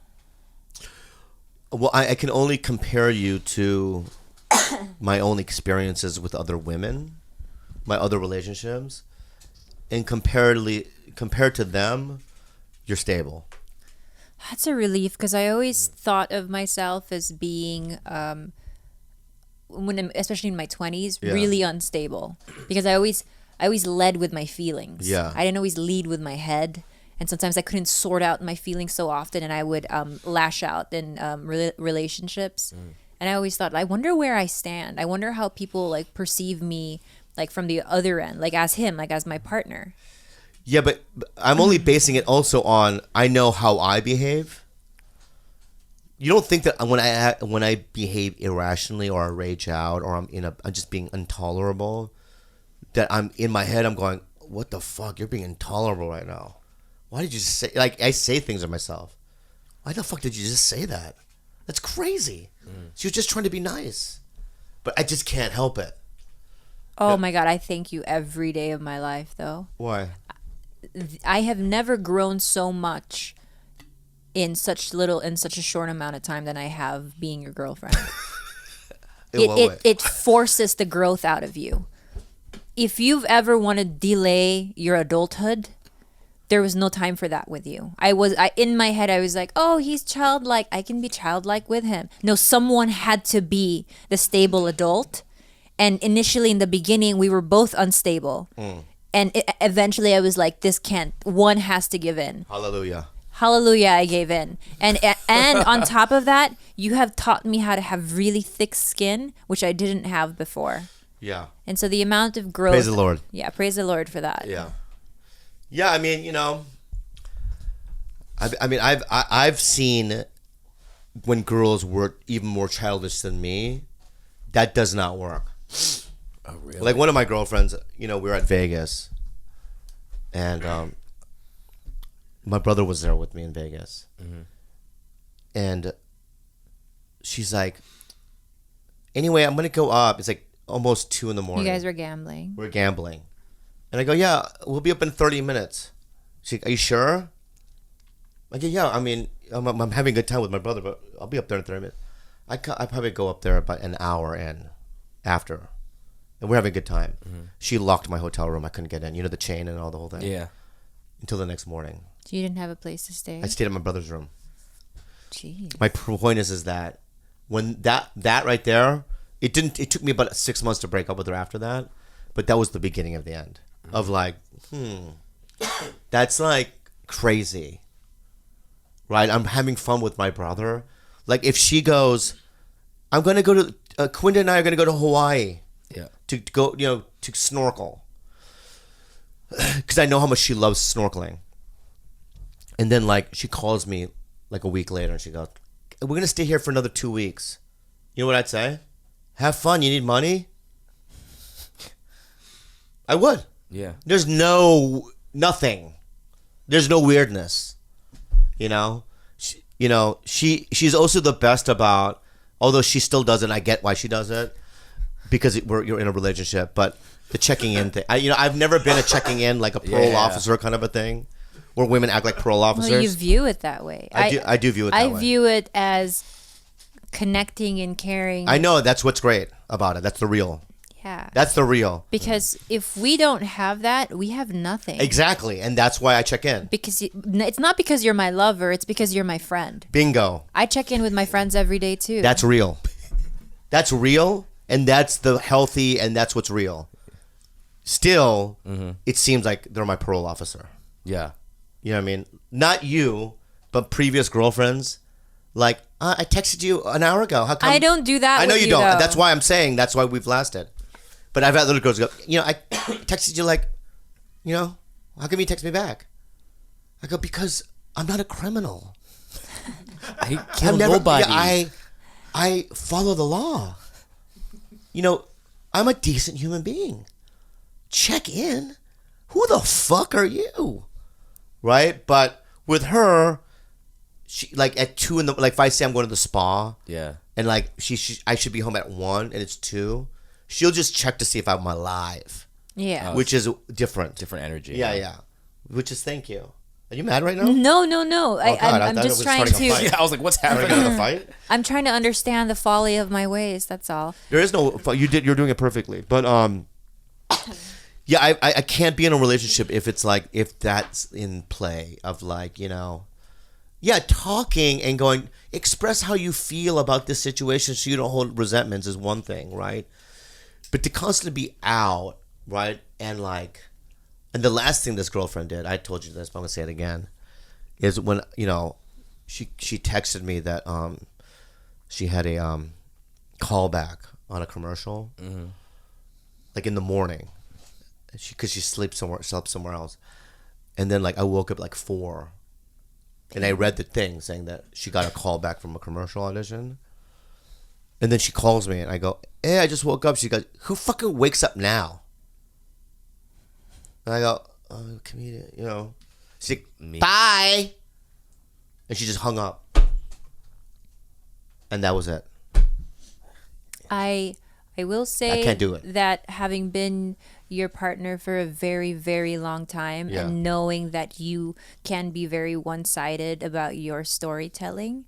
B: Well, I can only compare you to my own experiences with other women, my other relationships, and compared to them, you're stable.
C: That's a relief because I always thought of myself as being, especially in my 20s,
B: Yeah.
C: really unstable because I always led with my feelings.
B: Yeah.
C: I didn't always lead with my head. And sometimes I couldn't sort out my feelings so often, and I would lash out in relationships. And I always thought, I wonder where I stand. I wonder how people like perceive me, like from the other end, like as him, like as my partner.
B: Yeah, but I'm only basing it also on I know how I behave. You don't think that when I behave irrationally or I rage out or I'm just being intolerable, that I'm in my head I'm going, what the fuck? You're being intolerable right now. Why did you just say, like, I say things to myself. Why the fuck did you just say that? That's crazy. She was just trying to be nice. But I just can't help it.
C: Oh my God, I thank you every day of my life, though.
B: Why?
C: I have never grown so much in such a short amount of time than I have being your girlfriend. It forces the growth out of you. If you've ever want to delay your adulthood, there was no time for that with you. In my head, I was like, oh, he's childlike. I can be childlike with him. No, someone had to be the stable adult. And initially in the beginning, we were both unstable. And eventually I was like, one has to give in.
B: Hallelujah.
C: Hallelujah, I gave in. And on top of that, you have taught me how to have really thick skin, which I didn't have before.
B: Yeah.
C: And so the amount of growth.
B: Praise the Lord.
C: Yeah, praise the Lord for that.
B: Yeah. Yeah, I mean, I've seen when girls were even more childish than me, that does not work.
D: Oh, really?
B: Like one of my girlfriends, we were at Vegas, and my brother was there with me in Vegas, and she's like, "Anyway, I'm gonna go up." It's like almost 2 a.m.
C: You guys were gambling.
B: We're gambling, and I go, "Yeah, we'll be up in 30 minutes." She's like, are you sure? Like, yeah, I mean, I'm having a good time with my brother, but I'll be up there in 30 minutes. I probably go up there about an hour in after. And we're having a good time. She locked my hotel room. I couldn't get in. You know, the chain and all the whole thing.
D: Yeah.
B: Until the next morning.
C: So you didn't have a place to stay?
B: I stayed at my brother's room.
C: Jeez.
B: My point is that when that right there, it took me about 6 months to break up with her after that, but that was the beginning of the end of like, that's like crazy, right? I'm having fun with my brother. Like if she goes, I'm gonna go to Quinta and I are gonna go to Hawaii, to go, you know, to snorkel, because I know how much she loves snorkeling. And then like she calls me like a week later and she goes, we're going to stay here for another 2 weeks. You know what I'd say? Have fun. You need money? I would.
D: Yeah.
B: There's nothing. There's no weirdness. You know? She's also the best about, although she still does it, and I get why she does it, because you're in a relationship, but the checking in thing. I've never been a checking in, like a parole officer kind of a thing, where women act like parole officers.
C: Well, you view it that way.
B: I do view it that way.
C: I view it as connecting and caring.
B: I know, that's what's great about it. That's the real.
C: Yeah.
B: That's the real.
C: Because if we don't have that, we have nothing.
B: Exactly, and that's why I check in.
C: Because it's not because you're my lover, it's because you're my friend.
B: Bingo.
C: I check in with my friends every day too.
B: That's real. That's real, and that's the healthy, and that's what's real. Still, it seems like they're my parole officer.
D: Yeah.
B: You know what I mean? Not you, but previous girlfriends. Like, I texted you an hour ago. How come?
C: I don't do that.
B: I know
C: with
B: you don't.
C: Though.
B: That's why I'm saying. That's why we've lasted. But I've had little girls go, I texted you like, how come you text me back? I go, because I'm not a criminal.
D: I kill nobody.
B: Yeah, I follow the law. I'm a decent human being. Check in. Who the fuck are you? Right? But with her, she like at 2 in the, like if I say I'm going to the spa, and like I should be home at 1 and it's 2, she'll just check to see if I'm alive.
C: Yeah.
B: Which is different.
D: Different energy.
B: Yeah. Which is thank you. Are you mad right now?
C: No.
B: Oh, God,
C: I'm just trying to.
D: Yeah, I was like, what's
B: Are we
D: happening?
B: gonna fight?
C: I'm trying to understand the folly of my ways. That's all.
B: There is no. You're doing it perfectly. But yeah, I can't be in a relationship if it's like if that's in play of like talking and going express how you feel about this situation so you don't hold resentments is one thing, right? But to constantly be out, right, and the last thing this girlfriend did, I told you this, but I'm gonna say it again, is when she texted me that she had a callback on a commercial, like in the morning, because she slept somewhere else, and then like I woke up like 4, and I read the thing saying that she got a call back from a commercial audition, and then she calls me and I go, hey, I just woke up. She goes, who fucking wakes up now? And I go, oh, comedian, She's like, bye. And she just hung up. And that was it.
C: I will say
B: I can't do it.
C: that having been your partner for a very, very long time and knowing that you can be very one-sided about your storytelling,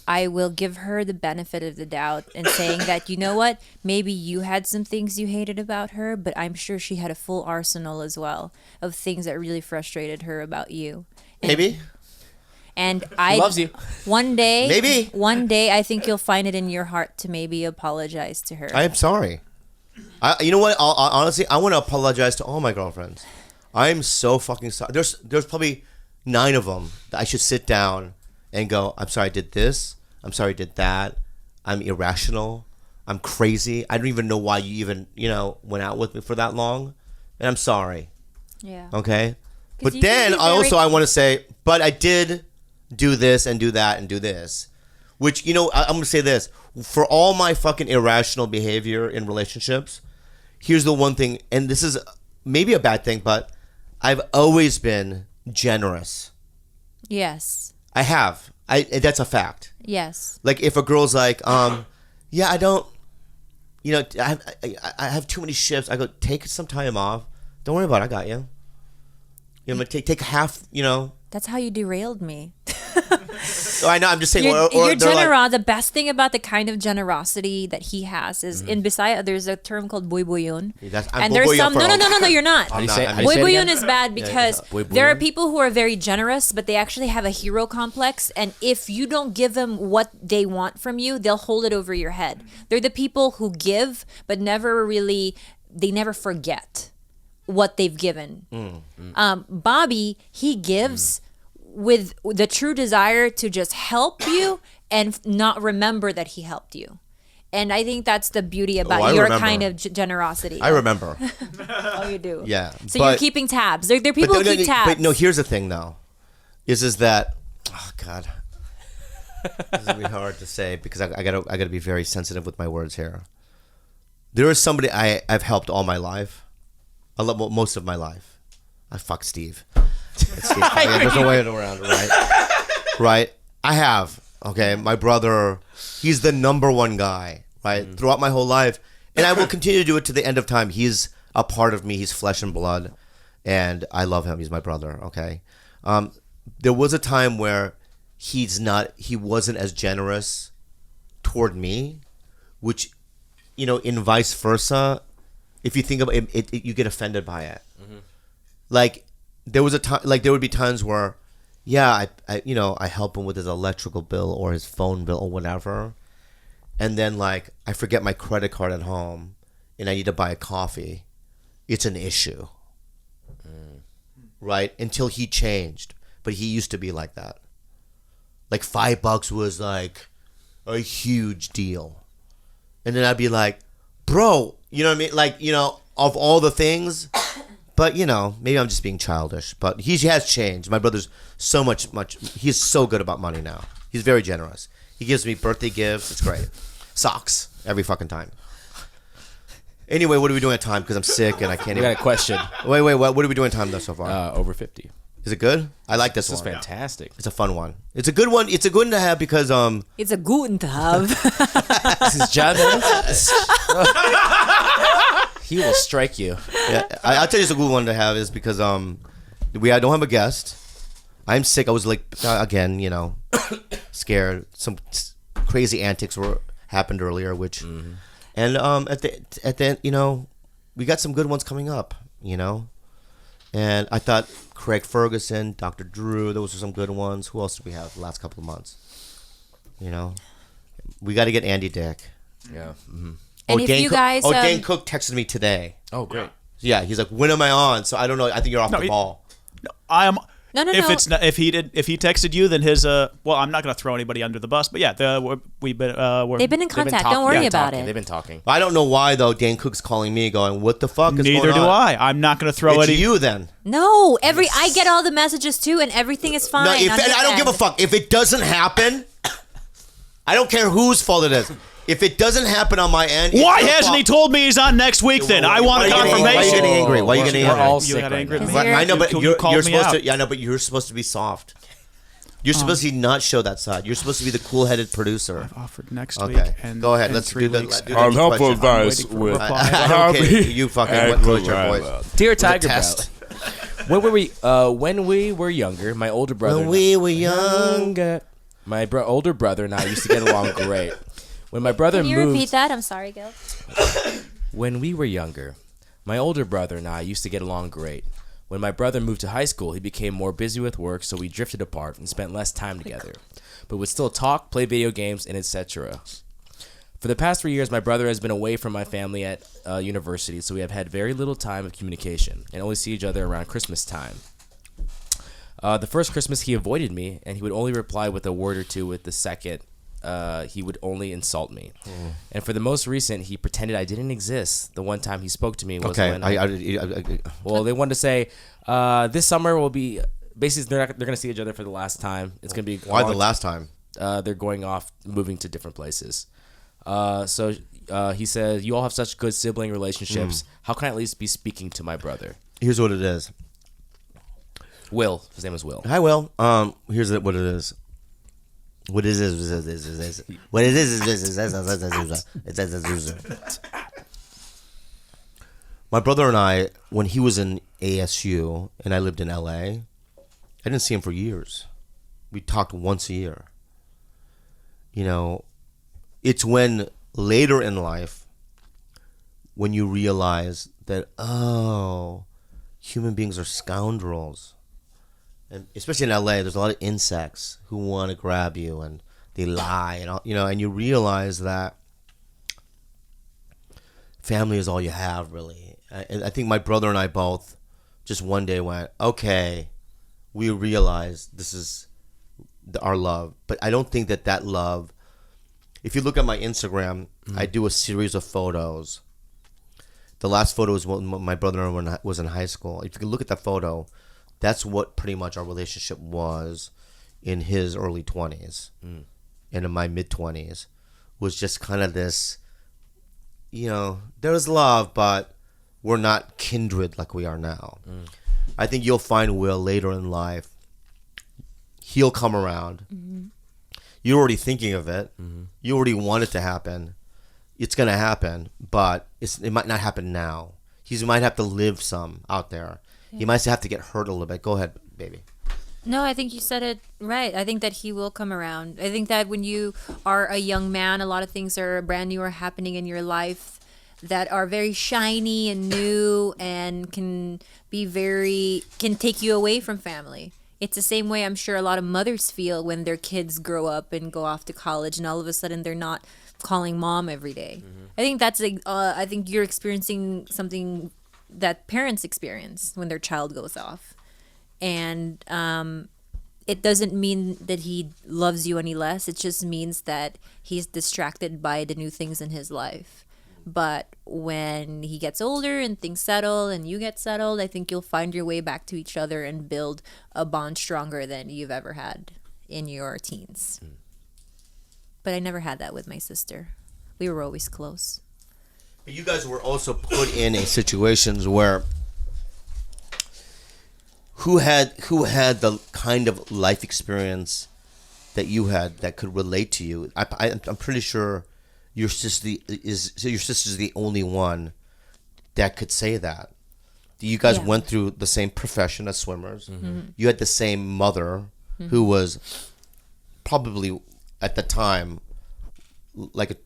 C: I will give her the benefit of the doubt and saying that, you know what, maybe you had some things you hated about her, but I'm sure she had a full arsenal as well of things that really frustrated her about you.
B: Maybe.
C: And
D: He loves you.
C: One day,
B: Maybe.
C: one day, I think you'll find it in your heart to maybe apologize to her.
B: I am sorry. You know what? Honestly, I want to apologize to all my girlfriends. I'm so fucking sorry. There's probably 9 of them that I should sit down and go, I'm sorry I did this. I'm sorry I did that. I'm irrational. I'm crazy. I don't even know why you even, went out with me for that long. And I'm sorry.
C: Yeah.
B: Okay? But
C: you
B: then
C: can be
B: I want to say, but I did do this and do that and do this. Which, I'm going to say this. For all my fucking irrational behavior in relationships, here's the one thing, and this is maybe a bad thing, but I've always been generous.
C: Yes.
B: I have. That's a fact.
C: Yes.
B: Like if a girl's like, yeah, I don't, I have too many shifts. I go, take some time off. Don't worry about it. I got you. You know, take half. You know.
C: That's how you derailed me.
B: So I know. I'm just saying.
C: You're
B: they're
C: generous. The best thing about the kind of generosity that he has is in Bisaya. There's a term called boy-boyon.
B: I'm
C: And there's
B: boy-boyon
C: some.
B: for
C: No. You're not.
D: How do you say it
C: Boy-boyon
D: again?
C: is bad because there are people who are very generous, but they actually have a hero complex. And if you don't give them what they want from you, they'll hold it over your head. They're the people who give, but they never forget what they've given. Bobby, he gives with the true desire to just help you and not remember that he helped you. And I think that's the beauty about your
B: remember.
C: kind of generosity.
B: I remember.
C: Oh, you do.
B: Yeah.
C: So you're keeping tabs. There are people who keep tabs.
B: But no, here's the thing though, is that oh god, this is gonna be hard to say because I gotta be very sensitive with my words here. There is somebody I've helped all my life, most of my life. I fuck Steve. It's Steve. There's no way around it, right? Right. I have. Okay, my brother. He's the number one guy. Right, throughout my whole life, and I will continue to do it to the end of time. He's a part of me. He's flesh and blood, and I love him. He's my brother. Okay. There was a time where he wasn't as generous toward me, which, you know, in vice versa. If you think about it, you get offended by it. Like there was a time, like there would be times where, yeah, I help him with his electrical bill or his phone bill or whatever, and then like I forget my credit card at home, and I need to buy a coffee. It's an issue, right? Until he changed, but he used to be like that. Like $5 was like a huge deal, and then I'd be like, bro, you know what I mean? Like, you know, of all the things. But, you know, maybe I'm just being childish. But he has changed. My brother's so much. He's so good about money now. He's very generous. He gives me birthday gifts. It's great. Socks every fucking time. Anyway, what are we doing at time? Because I'm sick and I can't
D: We
B: even.
D: got a question.
B: Wait. What are we doing at time though so far?
D: Over 50.
B: Is it good? I like this
D: This is
B: one.
D: fantastic.
B: It's a fun one. It's a good one. It's a good one to have because
C: It's a guten Tag.
D: This is Jonathan. He will strike you.
B: yeah, I'll tell you it's a good one to have is because don't have a guest. I'm sick. I was like again, you know, scared. Some crazy antics happened earlier, which and at the you know, we got some good ones coming up, you know. And I thought Craig Ferguson, Dr. Drew, those were some good ones. Who else did we have the last couple of months? You know, we got to get Andy Dick.
D: Yeah.
C: And if you guys,
B: Dan Cook texted me today.
D: Oh, great.
B: Yeah, he's like, when am I on? So I don't know. I think you're off the ball.
E: I am.
C: No.
E: If he texted you, then his well, I'm not going to throw anybody under the bus, but yeah,
C: they've been in contact. Don't worry about it.
D: They've been talking.
B: I don't know why though. Dan Cook's calling me, going, "What the fuck is going on?"
E: Neither do I. I'm not going to throw
B: It's
E: any.
B: you then.
C: No, I get all the messages too, and everything is fine.
B: No,
C: on
B: I
C: this
B: don't give a
C: end.
B: fuck if it doesn't happen. I don't care whose fault it is. If it doesn't happen on my end,
E: Why hasn't he told me he's on next week? Then I want a
B: Why are you
E: confirmation.
B: getting angry? Why are you getting
D: We're
B: angry?
D: all
E: You
D: sick
E: got
D: right
E: angry
D: now.
E: at me?
C: Because
B: I know, but
E: You called
B: you're
E: me
B: supposed
E: out.
B: to. Yeah, I know, but you're supposed to be soft. You're supposed to not show that side. You're supposed to be the cool-headed producer.
E: Offered next
B: Okay,
E: week. And
B: go ahead.
E: in
B: Let's
E: 3
B: do the.
E: weeks.
B: Do the
F: Unhelpful
B: question.
F: advice
E: waiting for a
F: with
E: reply.
B: I don't care. You fucking
F: and
B: raise your
F: Khalyla.
B: voice.
D: Dear
B: It was a
D: Tiger
B: test.
D: when we were younger, my older brother.
B: When we were young.
D: My older brother and I used to get along great. When my brother
C: Can you
D: moved,
C: repeat that? I'm sorry, Gil.
D: when we were younger, my older brother and I used to get along great. When my brother moved to high school, he became more busy with work, so we drifted apart and spent less time together. But would still talk, play video games, and etc. For the past 3 years, my brother has been away from my family at university, so we have had very little time of communication and only see each other around Christmas time. The first Christmas, he avoided me, and he would only reply with a word or two. With the second, he would only insult me. And for the most recent, he pretended I didn't exist. The one time he spoke to me was
B: Okay.
D: when well, they wanted to say this summer will be basically they're going to see each other for the last time. It's going to be
B: Why the last time?
D: they're going off, moving to different places. So he said, "You all have such good sibling relationships. How can I at least be speaking to my brother?"
B: Here's what it is.
D: Will, his name is Will.
B: Hi, Will. Here's what it is. What it is. What it is. My brother and I, when he was in ASU and I lived in LA, I didn't see him for years. We talked once a year. You know, it's when later in life, when you realize that, oh, human beings are scoundrels. And especially in LA, there's a lot of insects who want to grab you and they lie, and you know, and you realize that family is all you have, really. I think my brother and I both just one day went, okay, we realize this is our love. But I don't think that love, if you look at my Instagram, I do a series of photos. The last photo is when my brother and I was in high school. If you can look at that photo, that's what pretty much our relationship was in his early 20s and in my mid 20s, was just kind of this, you know, there's love, but we're not kindred like we are now. I think you'll find Will later in life, he'll come around. You're already thinking of it. You already want it to happen. It's going to happen, but it might not happen now. He might have to live some out there. He might have to get hurt a little bit. Go ahead, baby.
C: No, I think you said it right. I think that he will come around. I think that when you are a young man, a lot of things are brand new or happening in your life that are very shiny and new and can take you away from family. It's the same way I'm sure a lot of mothers feel when their kids grow up and go off to college and all of a sudden they're not calling mom every day. I think I think you're experiencing something that parents experience when their child goes off. And it doesn't mean that he loves you any less. It just means that he's distracted by the new things in his life. But when he gets older and things settle and you get settled, I think you'll find your way back to each other and build a bond stronger than you've ever had in your teens. But I never had that with my sister. We were always close.
B: But you guys were also put in a situations where who had the kind of life experience that you had that could relate to you? I'm pretty sure your sister's the only one that could say that. You guys went through the same profession as swimmers. You had the same mother who was probably at the time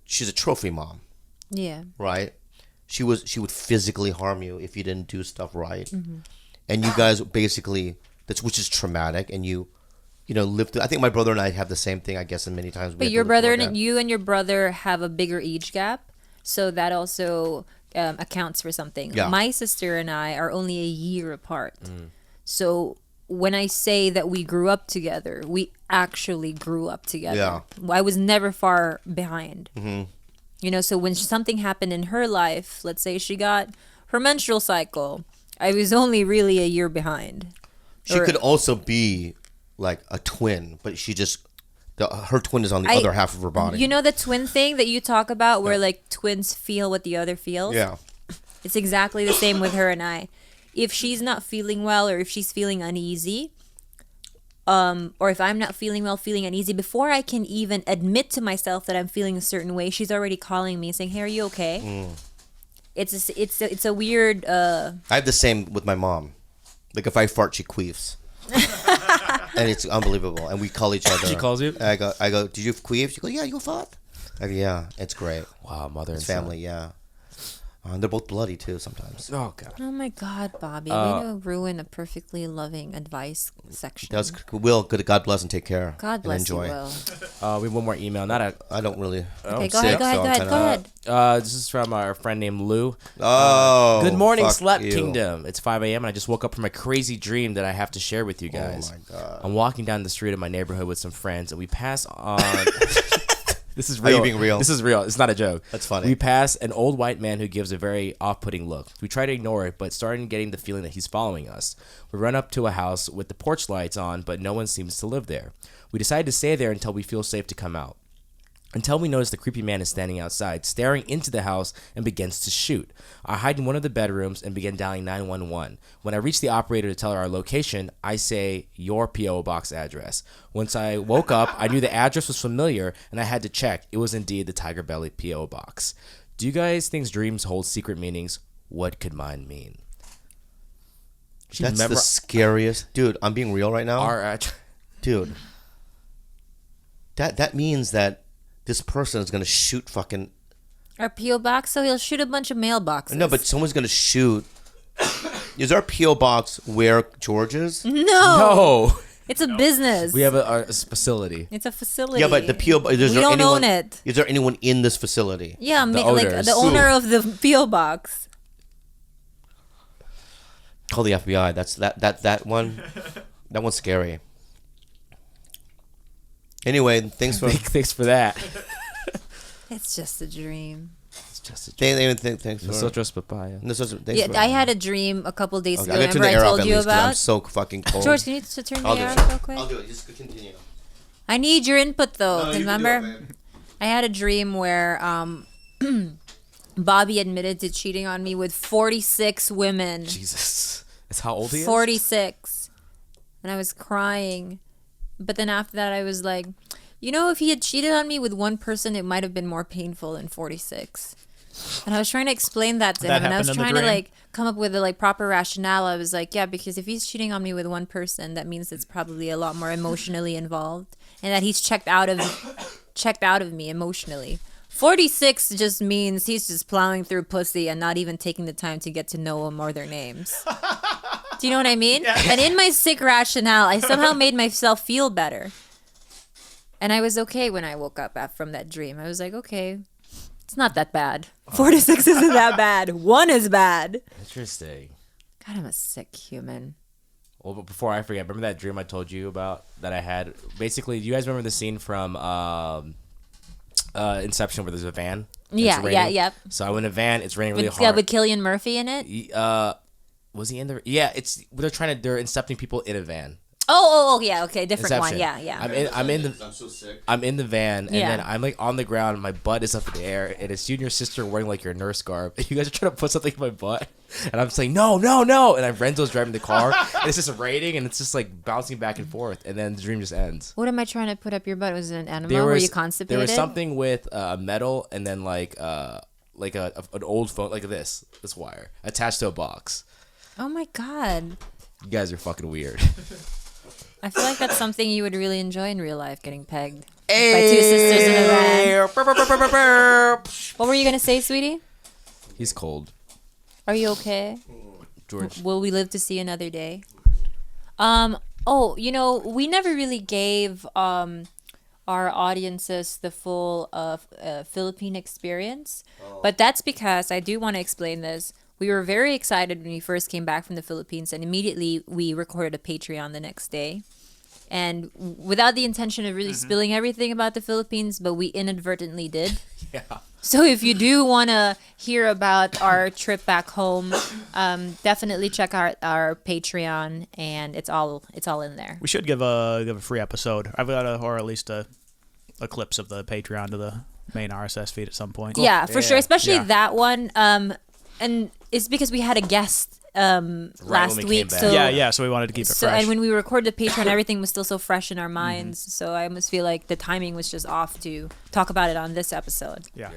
B: she's a trophy mom.
C: Yeah.
B: Right? She would physically harm you if you didn't do stuff right. And you guys basically, which is traumatic, and you lived through. I think my brother and I have the same thing, I guess, in many times.
C: But your brother and you and your brother have a bigger age gap, so that also accounts for something.
B: Yeah.
C: My sister and I are only a year apart. So when I say that we grew up together, we actually grew up together.
B: Yeah.
C: I was never far behind. So when something happened in her life, let's say she got her menstrual cycle, I was only really a year behind.
B: She could also be like a twin, but she just her twin is on the other half of her body.
C: You know the twin thing that you talk about where like twins feel what the other feels?
B: Yeah.
C: It's exactly the same with her and I. If she's not feeling well or if she's feeling uneasy, or if I'm not feeling well, feeling uneasy, before I can even admit to myself that I'm feeling a certain way, she's already calling me saying, "Hey, are you okay?" It's a weird.
B: I have the same with my mom. Like if I fart, she queefs. And it's unbelievable. And we call each other.
D: She calls you?
B: I go, did you queef? She goes, yeah, you fart. I go, yeah, it's great.
D: Wow, mother
B: It's
D: and
B: family, yeah. And they're both bloody too sometimes.
D: Oh god.
C: Oh my God, Bobby! Way to ruin a perfectly loving advice section.
B: That's Will. Good. God bless and take care.
C: God bless
B: and enjoy.
C: you, Will.
D: We have one more email.
B: I don't really.
C: Okay, go
B: sick,
C: ahead.
B: so
C: Go
B: I'm
C: ahead.
D: This is from our friend named Lou.
B: Oh.
D: Good morning,
B: fuck
D: Slept
B: you.
D: Kingdom. It's 5 a.m. and I just woke up from a crazy dream that I have to share with you guys.
B: Oh my god.
D: I'm walking down the street of my neighborhood with some friends, and we pass on. This is
B: Are
D: real.
B: you being real?
D: This is real. It's not a joke.
B: That's funny.
D: We pass an old white man who gives a very off-putting look. We try to ignore it, but starting getting the feeling that he's following us. We run up to a house with the porch lights on, but no one seems to live there. We decide to stay there until we feel safe to come out. Until we notice the creepy man is standing outside, staring into the house, and begins to shoot. I hide in one of the bedrooms and begin dialing 911. When I reach the operator to tell her our location, I say, your P.O. box address. Once I woke up, I knew the address was familiar, and I had to check. It was indeed the TigerBelly P.O. box. Do you guys think dreams hold secret meanings? what could mine mean? She
B: That's the scariest, dude. I'm being real right now, dude. That means that this person is gonna shoot fucking.
C: Our P.O. box, so he'll shoot a bunch of mailboxes.
B: No, but someone's gonna shoot. Is our P.O. box where George is?
D: No.
C: It's a business.
D: We have a facility.
C: It's a facility.
B: Yeah, but the P.O.
C: We don't own it.
B: Is there anyone in this facility?
C: Yeah, like
D: owners.
C: the owner of the P.O. box.
B: Call the FBI. That one. That one's scary. Anyway, thanks for
D: that.
C: It's just a dream.
D: It's just a
B: thanks for
D: nosotros papaya.
C: I had a dream a couple days ago.
B: I got to
C: Remember
B: the
C: I
B: air off
C: told
B: at
C: you
B: least 'cause I'm
C: about?
B: so fucking cold.
C: George, can you turn the
B: I'll do
C: air
B: it.
C: off real quick?
B: I'll do it. Just continue.
C: I need your input though.
B: No, you can
C: remember?
B: do it, babe.
C: I had a dream where Bobby admitted to cheating on me with 46 women.
D: Jesus. That's how old he is?
C: 46. And I was crying. But then after that, I was like, you know, if he had cheated on me with one person, it might have been more painful than 46. And I was trying to explain that to him. And I was trying to, like, come up with a, like, proper rationale. I was like, yeah, because if he's cheating on me with one person, that means it's probably a lot more emotionally involved. And that he's checked out of me emotionally. 46 just means he's just plowing through pussy and not even taking the time to get to know them or their names. Do you know what I mean? Yeah. And in my sick rationale, I somehow made myself feel better. And I was okay when I woke up from that dream. I was like, okay, it's not that bad. 46 isn't that bad. 1 is bad.
D: Interesting.
C: God, I'm a sick human.
D: Well, but before I forget, remember that dream I told you about that I had? Basically, do you guys remember the scene from Inception where there's a van?
C: Yeah.
D: So I went in a van. It's raining really hard.
C: Yeah, with Cillian Murphy in it.
D: Was he in there? Yeah, they're incepting people in a van.
C: Oh, yeah, okay, different
D: Inception.
C: one, yeah.
B: I'm so sick.
D: I'm in the van, and
C: Yeah.
D: then I'm like on the ground. My butt is up in the air, and it's you and your sister wearing like your nurse garb. And you guys are trying to put something in my butt, and I'm saying no. And Renzo's driving the car, and it's just raining, and it's just like bouncing back and forth, and then the dream just ends.
C: What am I trying to put up your butt? Was it an enema? Were you constipated?
D: There was something with metal, and then like an old phone, like this wire attached to a box.
C: Oh my God.
D: You guys are fucking weird.
C: I feel like that's something you would really enjoy in real life, getting pegged by 2 sisters in a van. What were you gonna say, sweetie?
D: He's cold.
C: Are you okay?
D: George.
C: Will we live to see another day? We never really gave our audiences the full Philippine experience, but that's because I do want to explain this. We were very excited when we first came back from the Philippines, and immediately we recorded a Patreon the next day. And without the intention of really spilling everything about the Philippines, but we inadvertently did.
D: Yeah.
C: So if you do want to hear about our trip back home, definitely check out our Patreon, and it's all in there.
E: We should give a free episode. I've got or at least a clips of the Patreon to the main RSS feed at some point.
C: Cool. Yeah, for sure, especially
E: Yeah.
C: that one. And it's because we had a guest last week. So
E: So we wanted to keep it fresh.
C: And when we recorded the Patreon, everything was still so fresh in our minds. So I almost feel like the timing was just off to talk about it on this episode.
E: Yeah.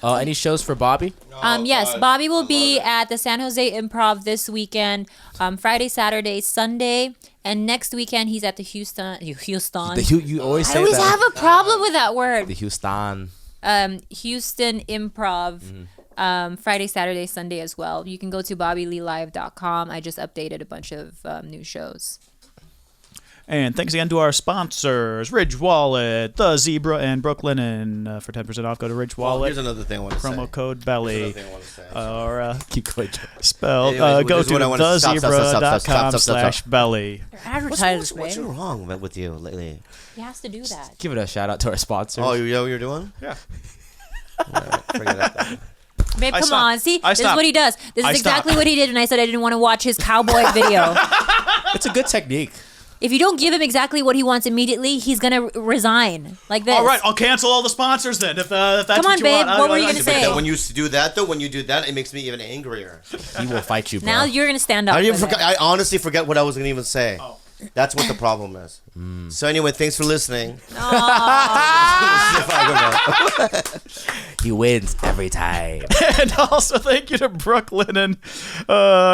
D: Any shows for Bobby?
C: Yes, Bobby will be at the San Jose Improv this weekend, Friday, Saturday, Sunday, and next weekend he's at the Houston.
D: You always say
C: I always
D: that.
C: have a problem with that word.
D: The Houston.
C: Houston Improv. Friday, Saturday, Sunday as well. You can go to bobbyleelive.com. I just updated a bunch of new shows.
E: And thanks again to our sponsors, Ridge Wallet, The Zebra in Brooklyn, and for 10% off, go to Ridge Wallet.
B: Here's another thing I want to say.
E: Promo code Belly.
B: Or
D: Keep going.
E: Spell.
B: Anyways,
E: Go
B: this is
E: to
B: what I wanna-
E: thezebra.com/belly.
C: Advertise,
B: What's wrong with you lately?
C: He has to do that.
D: Give it a shout out to our sponsors.
B: Oh, you know what you're doing?
E: Yeah.
B: Right, forget that.
C: Babe, come
E: stopped.
C: on. See,
E: I
C: this is
E: stopped.
C: what he does. This
E: I
C: is exactly
E: stopped.
C: what he did when I said I didn't want to watch his cowboy video.
D: It's a good technique.
C: If you don't give him exactly what he wants immediately, he's going to resign. Like this.
E: All right, I'll cancel all the sponsors then. If that's
C: Come on,
E: what you
C: babe.
E: want.
C: What were you gonna say?
B: But then when you do that, it makes me even angrier.
D: He will fight you, bro.
C: Now you're going to stand up.
B: I
C: for that.
B: honestly forget what I was gonna even say. That's what the problem is. So anyway, thanks for listening.
D: He wins every time.
E: And also, thank you to Brooklinen.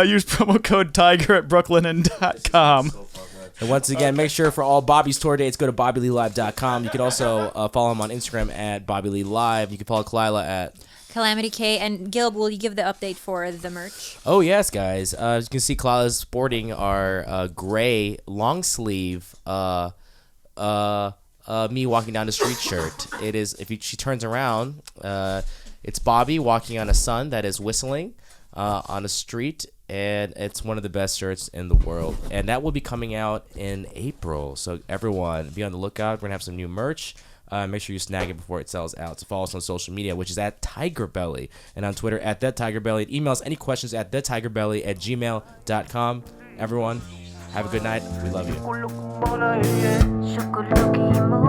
E: Use promo code Tiger at brooklinen.com.
D: And once again, make sure for all Bobby's tour dates, go to BobbyLeeLive.com. You can also follow him on Instagram at BobbyLeeLive. You can follow Khalyla at
C: Calamity K. And Gil, will you give the update for the merch?
D: Oh, yes, guys. As you can see, Khalyla's sporting our gray long sleeve me walking down the street shirt. It is, she turns around, it's Bobby walking on a sun that is whistling on a street, and it's one of the best shirts in the world. And that will be coming out in April. So everyone, be on the lookout. We're going to have some new merch. Make sure you snag it before it sells out. So follow us on social media, which is at TigerBelly, and on Twitter at TheTigerBelly. And email us any questions at TheTigerBelly@gmail.com. Everyone, have a good night. We love you.
A: Kulog mo na iyan sa kulog mo